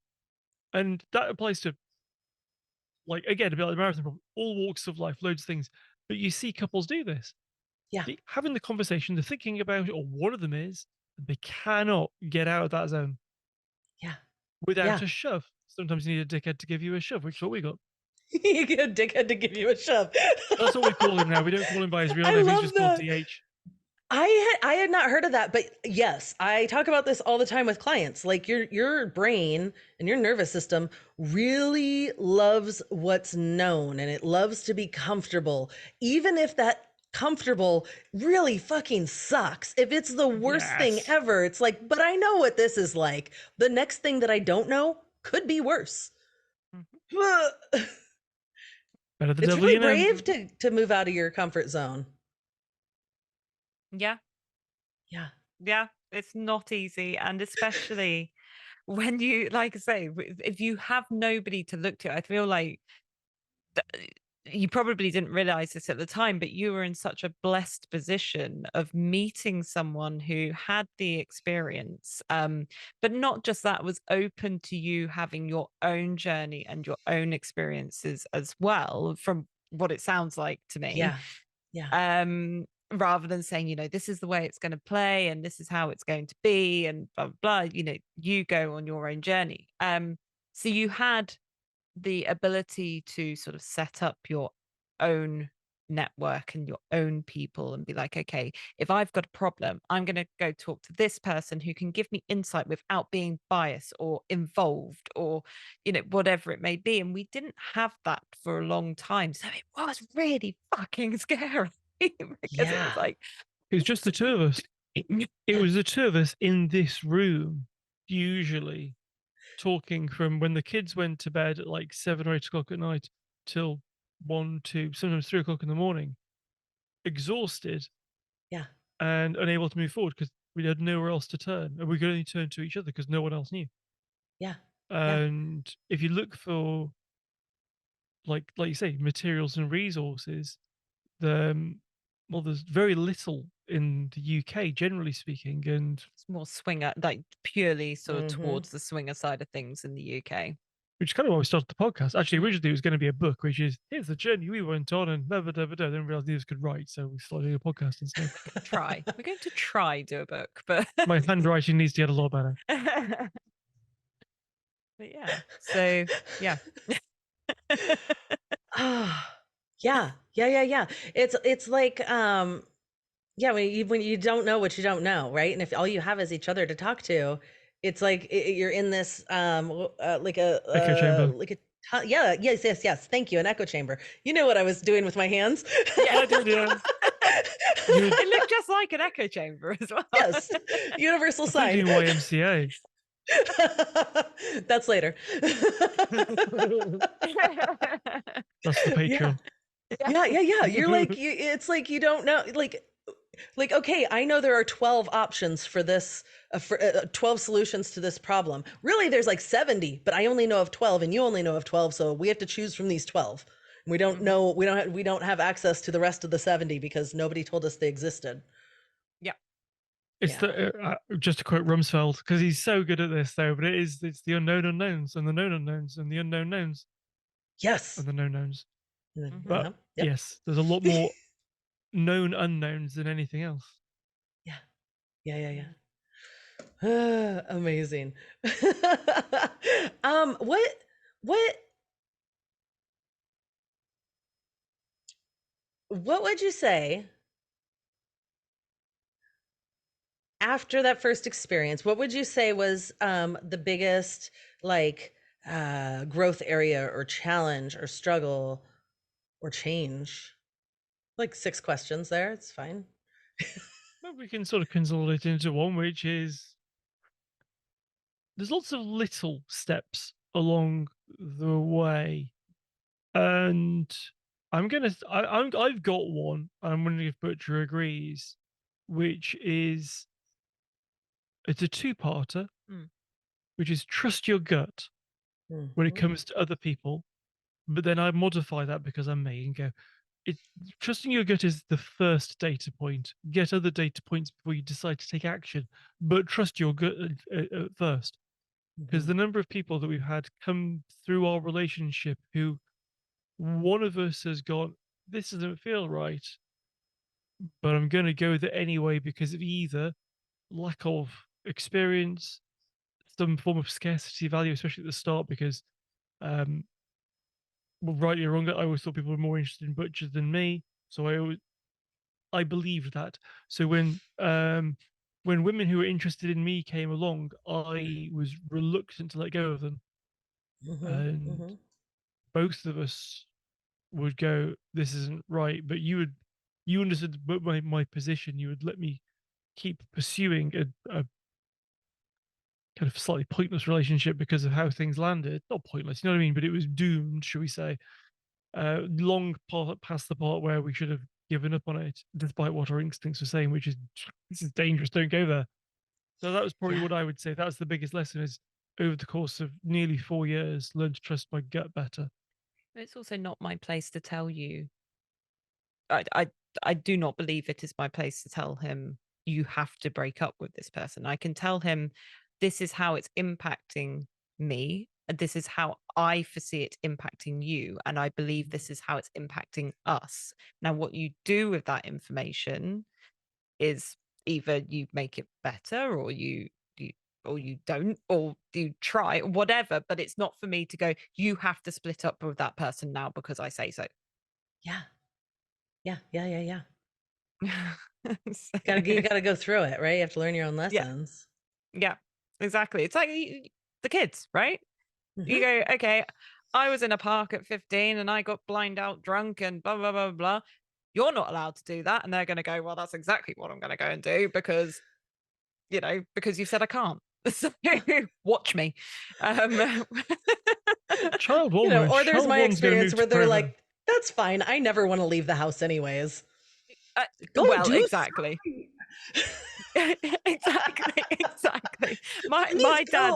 C: And that applies to, like, again, a bit like the marathon problem, all walks of life, loads of things. But you see couples do this.
A: Yeah.
C: They're having the conversation, they're thinking about it, or one of them is, they cannot get out of that zone.
A: Yeah.
C: Without a shove. Sometimes you need a dickhead to give you a shove, which is what we got.
A: You get a dickhead to give you a shove.
C: That's what we call him now. We don't call him by his real name. He's just called DH.
A: I had not heard of that, but yes, I talk about this all the time with clients. Like, your brain and your nervous system really loves what's known, and it loves to be comfortable, even if that comfortable really fucking sucks. If it's the worst thing ever, it's like, but I know what this is like. The next thing that I don't know could be worse. Mm-hmm. It's really brave to move out of your comfort zone.
B: Yeah.
A: Yeah.
B: Yeah. It's not easy. And especially when you, like I say, if you have nobody to look to, I feel like you probably didn't realize this at the time, but you were in such a blessed position of meeting someone who had the experience. But not just that, was open to you having your own journey and your own experiences as well, from what it sounds like to me.
A: Yeah. Yeah.
B: Rather than saying, you know, this is the way it's going to play and this is how it's going to be and blah, blah, blah, you know, you go on your own journey. So you had the ability to sort of set up your own network and your own people and be like, okay, if I've got a problem, I'm going to go talk to this person who can give me insight without being biased or involved or, you know, whatever it may be. And we didn't have that for a long time. So it was really fucking scary because it was like,
C: it was just the two of us. It was the two of us in this room, usually talking from when the kids went to bed at like 7 or 8 o'clock at night till 1, 2, sometimes 3 o'clock in the morning, exhausted, and unable to move forward because we had nowhere else to turn, and we could only turn to each other because no one else knew. And if you look for, like you say, materials and resources, there's very little in the UK, generally speaking, and
B: it's more swinger, like purely sort of towards the swinger side of things in the UK.
C: Which is kind of why we started the podcast. Actually, originally it was going to be a book, which is, here's the journey we went on, and blah, blah, blah, blah. Then realized neither could write, so we started doing a podcast instead.
B: We're going to try do a book, but
C: my handwriting needs to get a lot better.
B: But yeah, so yeah.
A: Yeah. It's like yeah, when you don't know what you don't know, right? And if all you have is each other to talk to, it's like you're in this like a
C: echo chamber.
A: Yes, thank you, an echo chamber. You know what I was doing with my hands?
B: Yeah, I did. Yeah. It looked just like an echo chamber as well.
A: Yes, universal sign.
C: YMCA.
A: That's later.
C: That's the Patreon.
A: Yeah. You're like, it's like you don't know, like okay, I know there are 12 options for this, for 12 solutions to this problem. Really, there's like 70, but I only know of 12, and you only know of 12, so we have to choose from these 12. We don't know. We don't have access to the rest of the 70 because nobody told us they existed.
B: Yeah.
C: It's the just to quote Rumsfeld, because he's so good at this though, but it's the unknown unknowns and the known unknowns and the unknown knowns.
A: Yes.
C: And the known knowns. But yes, there's a lot more known unknowns than anything else.
A: Yeah. Amazing. What would you say after that first experience? What would you say was the biggest like growth area or challenge or struggle or change? Like 6 questions there. It's fine.
C: Well, we can sort of consolidate into one, which is there's lots of little steps along the way, and I've got one. I'm wondering if Butcher agrees, which is it's a two-parter, which is trust your gut when it comes to other people, but then I modify that because I'm me and go, trusting your gut is the first data point. Get other data points before you decide to take action, but trust your gut first. Because the number of people that we've had come through our relationship who one of us has gone, this doesn't feel right, but I'm going to go with it anyway because of either lack of experience, some form of scarcity value, especially at the start, because well, rightly or wrongly, I always thought people were more interested in butchers than me. So I believed that. So when women who were interested in me came along, I was reluctant to let go of them. And both of us would go, this isn't right. But you would you understood my position. You would let me keep pursuing a kind of slightly pointless relationship because of how things landed. Not pointless, you know what I mean? But it was doomed, should we say? Long past the part where we should have given up on it, despite what our instincts were saying, which is this is dangerous. Don't go there. So that was probably what I would say. That was the biggest lesson: is over the course of nearly 4 years, learn to trust my gut better.
B: It's also not my place to tell you. I do not believe it is my place to tell him you have to break up with this person. I can tell him this is how it's impacting me, and this is how I foresee it impacting you, and I believe this is how it's impacting us. Now, what you do with that information is either you make it better, or you or you don't, or you try, whatever. But it's not for me to go, you have to split up with that person now because I say so.
A: Yeah. Yeah.
B: So-
A: You gotta go through it, right? You have to learn your own lessons.
B: Yeah, exactly. It's like the kids, right? You
A: Mhm.
B: go, okay, I was in a park at 15 and I got blind out drunk and blah, blah, blah, blah. You're not allowed to do that. And they're going to go, well, that's exactly what I'm going to go and do because, because you said I can't. So watch me.
C: Child one,
A: Or there's
C: child
A: my
C: one's going to
A: experience
C: move to
A: where they're
C: prison.
A: like, that's fine. I never want to leave the house anyways. Go
B: well,
A: do
B: exactly. exactly. My dad,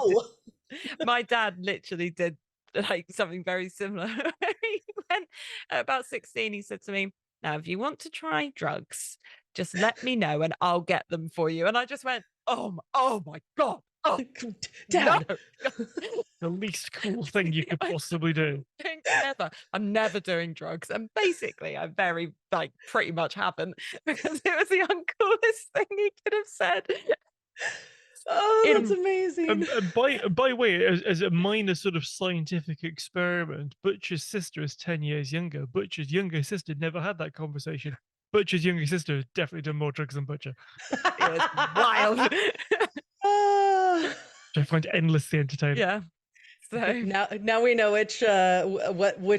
B: my dad literally did like something very similar. He went at about 16. He said to me, "Now, if you want to try drugs, just let me know and I'll get them for you." And I just went, "Oh my god, oh
A: Dad,
B: no."
C: The least cool thing you could possibly do.
B: I'm never doing drugs. And basically, I very, pretty much haven't, because it was the uncoolest thing he could have said.
A: Oh, that's amazing.
C: By way, as a minor sort of scientific experiment, Butcher's sister is 10 years younger. Butcher's younger sister never had that conversation. Butcher's younger sister has definitely done more drugs than Butcher.
B: It's wild.
C: Which I find endlessly entertaining.
B: Yeah. So
A: now we know which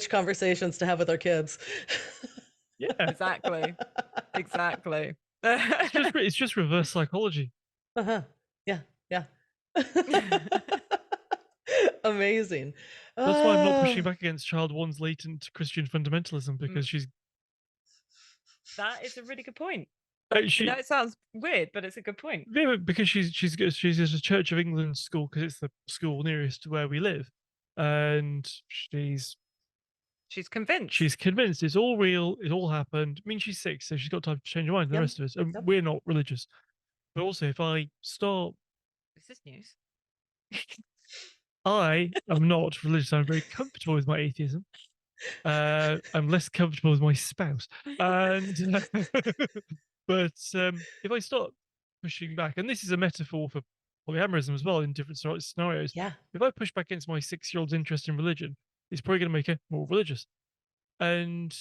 A: conversations to have with our kids.
C: Yeah,
B: exactly.
C: it's just reverse psychology.
A: Uh-huh. Yeah. Amazing.
C: That's why I'm not pushing back against child one's latent Christian fundamentalism, because she's.
B: That is a really good point.
C: She,
B: it sounds weird, but it's a good point.
C: Yeah, because she's at a Church of England school, because it's the school nearest to where we live, and she's
B: convinced.
C: She's convinced it's all real. It all happened. I mean, she's 6, so she's got time to change her mind. The rest of us, we're not religious. But also, if I start,
B: this is news.
C: I am not religious. I'm very comfortable with my atheism. I'm less comfortable with my spouse, and but if I start pushing back, and this is a metaphor for polyamorism as well in different scenarios.
A: Yeah.
C: If I push back against my 6-year-old's interest in religion, it's probably going to make her more religious. And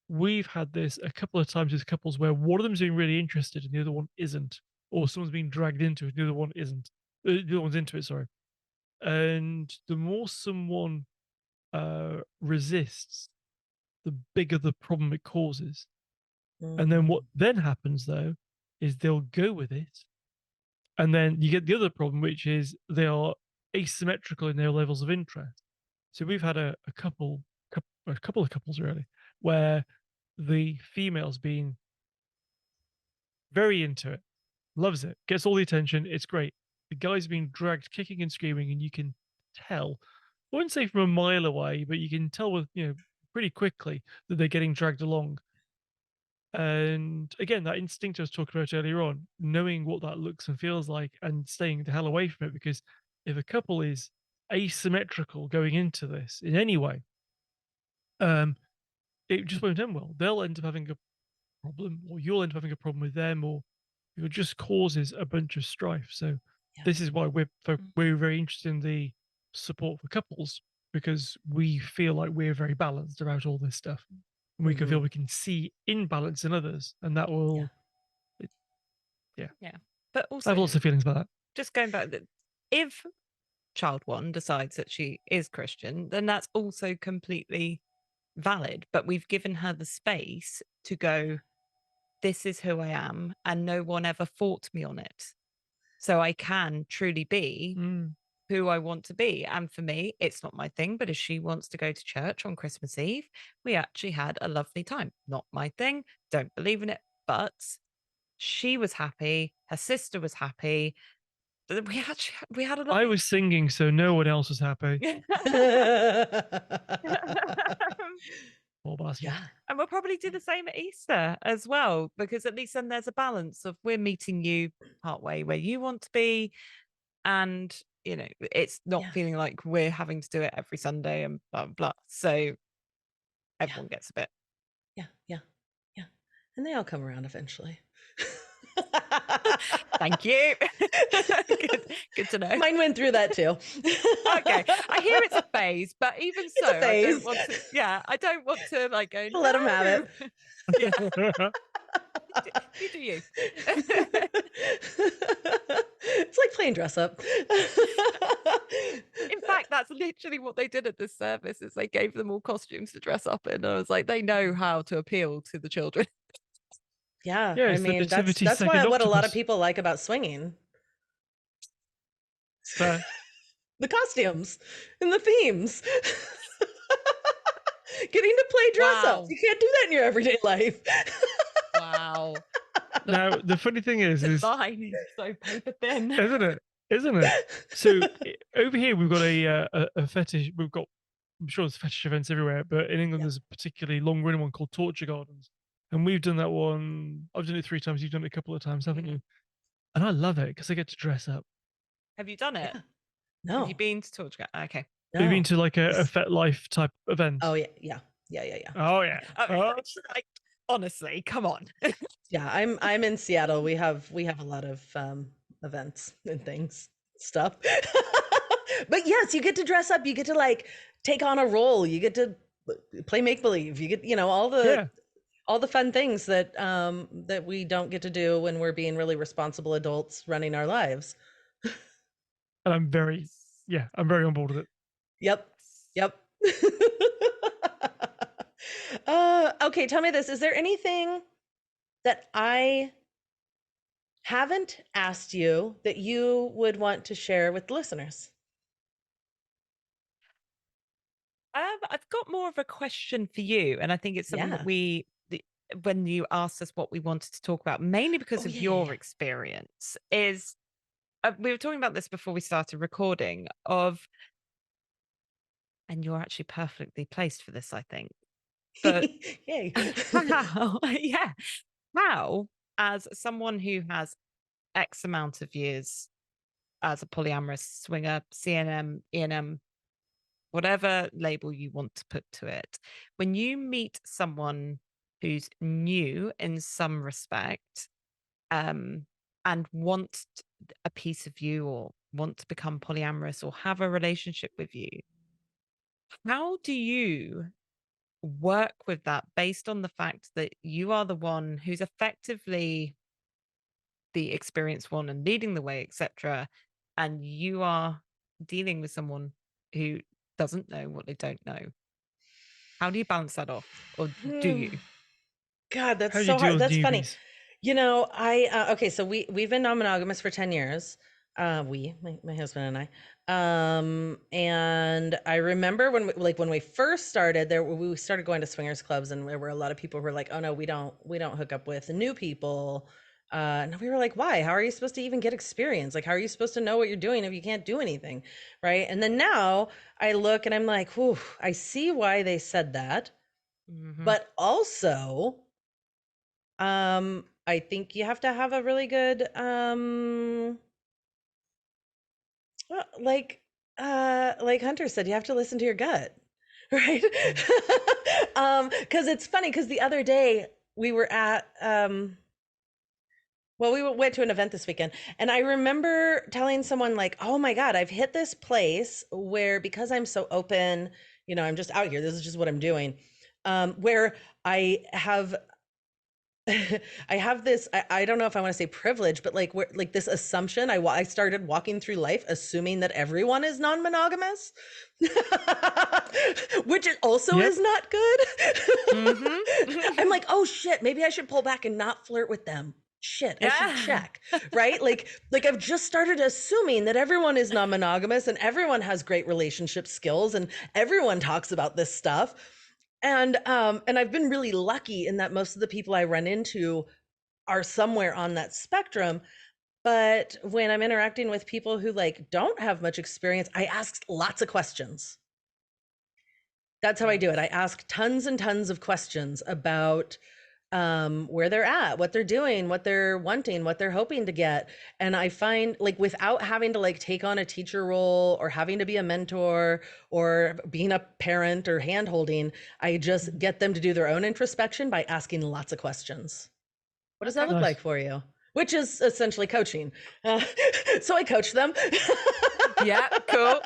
C: we've had this a couple of times with couples where one of them's being really interested and the other one isn't, or someone's being dragged into it, and the other one isn't. The other one's into it, sorry. And the more someone resists, the bigger the problem it causes. And then what then happens, though, is they'll go with it. And then you get the other problem, which is they are asymmetrical in their levels of interest. So we've had a couple of couples, really, where the female's been very into it, loves it, gets all the attention. It's great. The guy's being dragged kicking and screaming, and you can tell, I wouldn't say from a mile away, but you can tell with, pretty quickly that they're getting dragged along. And again, that instinct I was talking about earlier on, knowing what that looks and feels like and staying the hell away from it, because if a couple is asymmetrical going into this in any way, it just won't end well. They'll end up having a problem, or you'll end up having a problem with them, or it just causes a bunch of strife. So this is why we're very interested in the support for couples, because we feel like we're very balanced about all this stuff. And we can feel we can see imbalance in others, and that will yeah.
B: But also,
C: I have lots of feelings about that.
B: Just going back, if child one decides that she is Christian, then that's also completely valid. But we've given her the space to go, this is who I am, and no one ever fought me on it. So I can truly be who I want to be. And for me, it's not my thing, but if she wants to go to church on Christmas Eve, we actually had a lovely time. Not my thing, don't believe in it, but she was happy, her sister was happy. We had a
C: I was singing, so no one else was happy. Poor bastard.
A: Yeah.
B: And we'll probably do the same at Easter as well, because at least then there's a balance of we're meeting you partway where you want to be. And, you know, it's not feeling like we're having to do it every Sunday and blah, blah, blah. So everyone gets a bit.
A: Yeah. And they all come around eventually.
B: Thank you. Good to know.
A: Mine went through that too.
B: Okay. I hear it's a phase, but even so, I don't want to, I don't want to like go,
A: let them have it.
B: You do you.
A: It's like playing dress up.
B: In fact, that's literally what they did at this service is they gave them all costumes to dress up in. I was like, they know how to appeal to the children.
A: Yeah, I mean, that's what a lot of people like about swinging. The costumes and the themes. Getting to play dress up. You can't do that in your everyday life.
B: Wow.
C: Now, the funny thing is
B: line is so paper thin.
C: Isn't it? So over here, we've got a fetish. I'm sure there's fetish events everywhere, but in England, there's a particularly long-running one called Torture Gardens. And we've done that one. I've done it 3 times. You've done it a couple of times, haven't you? And I love it because I get to dress up.
B: Have you done it?
A: Yeah. No.
B: Have you been to Torture? Okay.
A: No.
C: Have you been to like a FetLife type event?
A: Oh yeah.
C: Oh yeah.
B: Like, honestly, come on.
A: Yeah, I'm in Seattle. We have a lot of events and stuff. But yes, you get to dress up. You get to like take on a role. You get to play make believe. You get all the fun things that that we don't get to do when we're being really responsible adults running our lives.
C: And I'm very on board with it.
A: Yep. Okay, tell me this. Is there anything that I haven't asked you that you would want to share with listeners?
B: I've got more of a question for you, and I think it's something that when you asked us what we wanted to talk about, mainly because of your experience, is we were talking about this before we started recording and you're actually perfectly placed for this, I think. But
A: yay.
B: How, as someone who has X amount of years as a polyamorous swinger, CNM, ENM, whatever label you want to put to it, when you meet someone who's new in some respect, and want a piece of you or want to become polyamorous or have a relationship with you, how do you work with that based on the fact that you are the one who's effectively the experienced one and leading the way, etc., and you are dealing with someone who doesn't know what they don't know? How do you balance that off, or do you?
A: God, that's so hard. That's funny. Okay, so we've been non-monogamous for 10 years. My husband and I. And I remember when we first started we started going to swingers clubs, and there were a lot of people who were like, oh no, we don't hook up with new people. And we were like, why? How are you supposed to even get experience? Like, how are you supposed to know what you're doing if you can't do anything? Right. And then now I look and I'm like, whew, I see why they said that. Mm-hmm. But also, I think you have to have a really good, like Hunter said, you have to listen to your gut, right? Because it's funny, because the other day we were at, we went to an event this weekend, and I remember telling someone like, oh my God, I've hit this place where, because I'm so open, I'm just out here, this is just what I'm doing, where I have I have this, I don't know if I want to say privilege, but like like this assumption. I started walking through life assuming that everyone is non-monogamous, which also is not good. I'm like, oh shit, maybe I should pull back and not flirt with them. Shit, I should check, right? Like I've just started assuming that everyone is non-monogamous and everyone has great relationship skills and everyone talks about this stuff. And I've been really lucky in that most of the people I run into are somewhere on that spectrum. But when I'm interacting with people who like don't have much experience, I ask lots of questions. That's how I do it. I ask tons and tons of questions about where they're at, what they're doing, what they're wanting, what they're hoping to get. And I find like without having to like take on a teacher role or having to be a mentor or being a parent or hand holding, I just get them to do their own introspection by asking lots of questions. What does that look like for you? Which is essentially coaching. So I coach them.
B: Yeah, cool.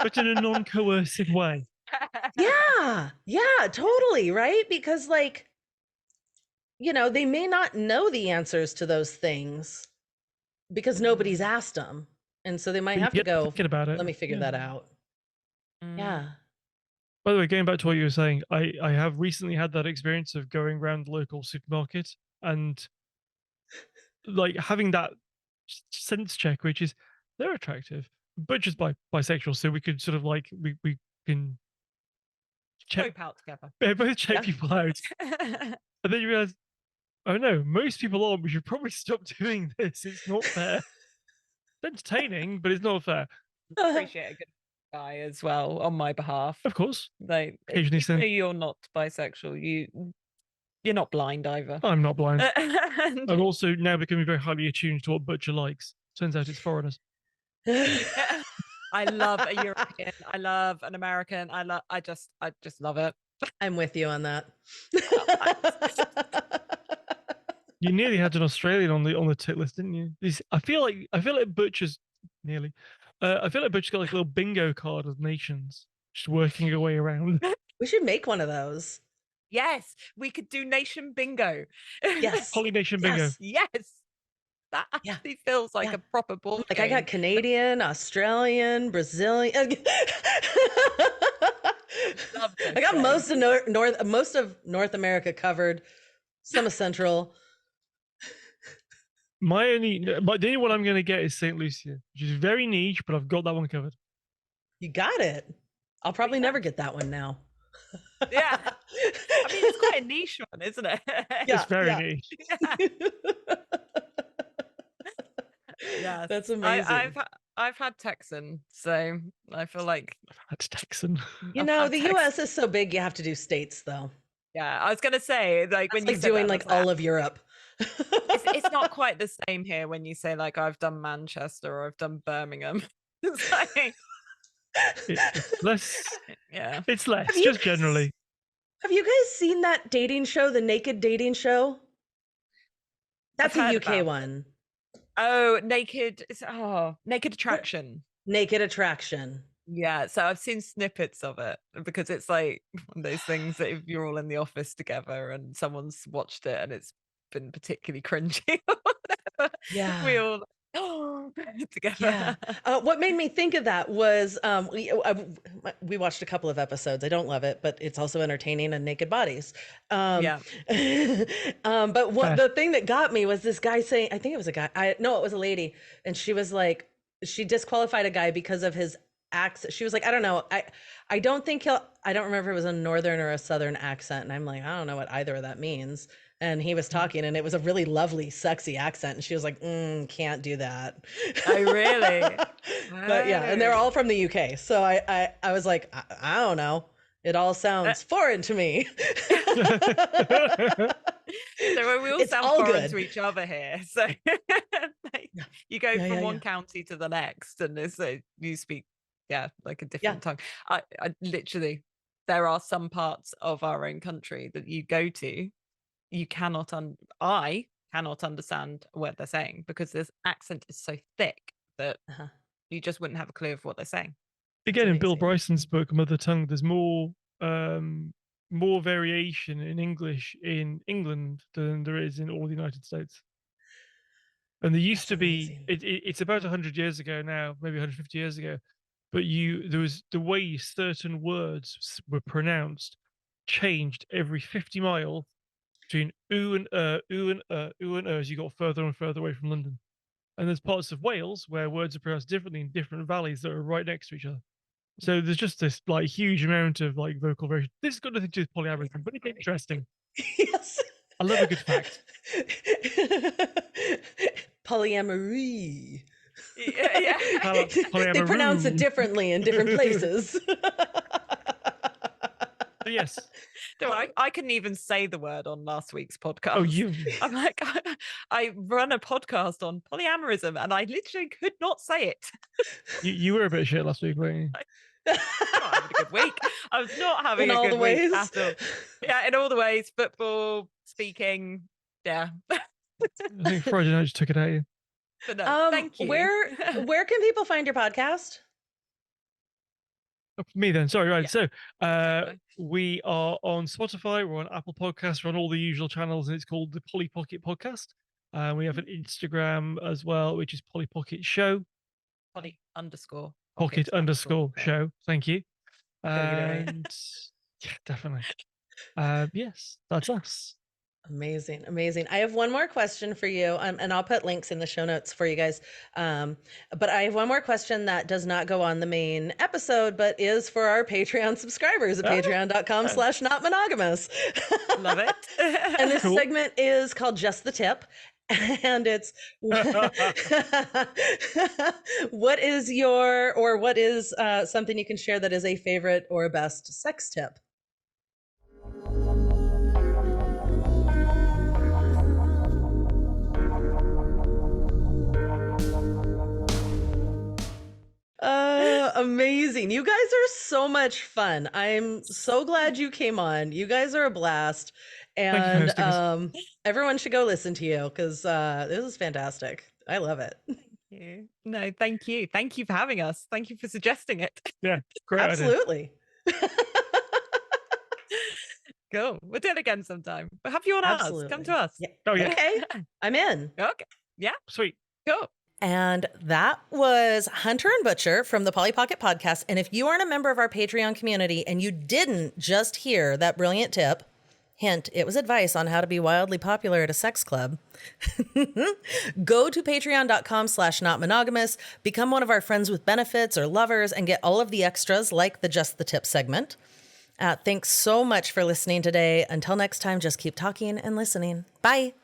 C: But in a non-coercive way.
A: Yeah, totally. Right. Because like, you know, they may not know the answers to those things because nobody's asked them. And so they might have to go,
C: thinking about it.
A: Let me figure that out. Yeah.
C: By the way, going back to what you were saying, I have recently had that experience of going around the local supermarket and like having that sense check, which is they're attractive, but just bisexual. So we could sort of like, we can
B: check out together.
C: Both check people out. And then you realize, oh no, most people aren't. We should probably stop doing this. It's not fair. It's entertaining, but it's not fair.
B: Appreciate a good guy as well on my behalf.
C: Of course.
B: Like occasionally you're not bisexual, you're not blind either.
C: I'm not blind. I'm also now becoming very highly attuned to what Butcher likes. Turns out it's foreigners.
B: I love a European. I love an American. I just love it.
A: I'm with you on that.
C: You nearly had an Australian on the tick list, didn't you? I feel like Butcher's nearly. I feel like Butcher's got like a little bingo card of nations, just working your way around.
A: We should make one of those.
B: Yes, we could do nation bingo.
A: Yes.
C: Polynation bingo.
B: Yes. That actually feels like a proper board
A: Like
B: game.
A: I got Canadian, Australian, Brazilian. I got most of North America covered. Some of Central.
C: The only one I'm going to get is St. Lucia, which is very niche, but I've got that one covered.
A: You got it. I'll probably never get that one now.
B: Yeah. I mean, it's quite a niche one, isn't it?
C: It's very niche.
B: Yeah.
A: That's amazing.
B: I've had Texan, so I feel like
C: I've had Texan.
A: You know, the US is so big, you have to do states, though.
B: Yeah, I was gonna say, like, when you
A: like doing like all of Europe.
B: It's not quite the same here when you say like I've done Manchester or I've done Birmingham. It's like
C: it's less.
B: Yeah,
C: it's less just generally.
A: Have you guys seen that dating show, the Naked Dating Show? That's a UK one.
B: Oh, Naked Attraction.
A: Naked Attraction.
B: Yeah, so I've seen snippets of it because it's like one of those things that if you're all in the office together and someone's watched it and it's been particularly cringy or whatever, we all together.
A: Yeah. What made me think of that was we watched a couple of episodes. I don't love it, but it's also entertaining and naked bodies. But the thing that got me was this guy saying, I think it was a guy. No, it was a lady. And she was like, she disqualified a guy because of his accent. She was like, I don't know. I don't think I don't remember if it was a northern or a southern accent. And I'm like, I don't know what either of that means. And he was talking and it was a really lovely, sexy accent. And she was like, can't do that.
B: Oh, really?
A: But yeah, and they're all from the UK. So I was like, I don't know. It all sounds foreign to me.
B: So we all sound foreign to each other here. So you go from one county to the next and it's you speak, like a different tongue. I literally, there are some parts of our own country that you go to, I cannot understand what they're saying because this accent is so thick that you just wouldn't have a clue of what they're saying.
C: Again, in Bill Bryson's book, Mother Tongue, there's more more variation in English in England than there is in all the United States. And there used to be, it's about 100 years ago now, maybe 150 years ago, but there was the way certain words were pronounced changed every 50 miles between oo and oo and oo and as you got further and further away from London. And there's parts of Wales where words are pronounced differently in different valleys that are right next to each other. So there's just this like huge amount of like vocal variation. This has got nothing to do with polyamory, but it's interesting.
A: Yes.
C: I love a good fact.
A: Polyamory.
B: Yeah.
A: They pronounce it differently in different places.
C: Yes.
B: No, I couldn't even say the word on last week's podcast.
C: Oh,
B: I'm like, I run a podcast on polyamorism, and I literally could not say it.
C: You were a bit shit last week, weren't you?
B: Not having a good week. I was not having a good week at all. Yeah, in all the ways. Football, speaking, yeah.
C: I think Friday night just took it at you.
B: But no, thank you.
A: Where can people find your podcast?
C: Me then, sorry, right. Yeah. So we are on Spotify, we're on Apple Podcasts, we're on all the usual channels, and it's called the Polly Pocket Podcast. We have an Instagram as well, which is Polly Pocket Show. Pocket_Pocket_Show. Thank you. And yeah, definitely. Yes, that's us.
A: Amazing. I have one more question for you, and I'll put links in the show notes for you guys. But I have one more question that does not go on the main episode, but is for our Patreon subscribers at patreon.com/notmonogamous.
B: Love it.
A: And this segment is called Just the Tip. And it's what is something you can share that is a favorite or a best sex tip? Amazing. You guys are so much fun. I'm so glad you came on. You guys are a blast. And everyone should go listen to you because this is fantastic. I love it.
B: Thank you. No, thank you. Thank you for having us. Thank you for suggesting it.
C: Yeah, great.
A: Absolutely.
B: Cool. We'll do it again sometime. But have you on ours. Come to us.
A: Yeah.
C: Oh, yeah.
A: Okay. I'm in.
B: Okay. Yeah.
C: Sweet.
B: Cool.
A: And that was Hunter and Butcher from the Polly Pocket Podcast. And if you aren't a member of our Patreon community and you didn't just hear that brilliant tip, hint, it was advice on how to be wildly popular at a sex club, go to patreon.com/notmonogamous, become one of our friends with benefits or lovers, and get all of the extras like the Just the Tip segment. Thanks so much for listening today. Until next time, just keep talking and listening. Bye.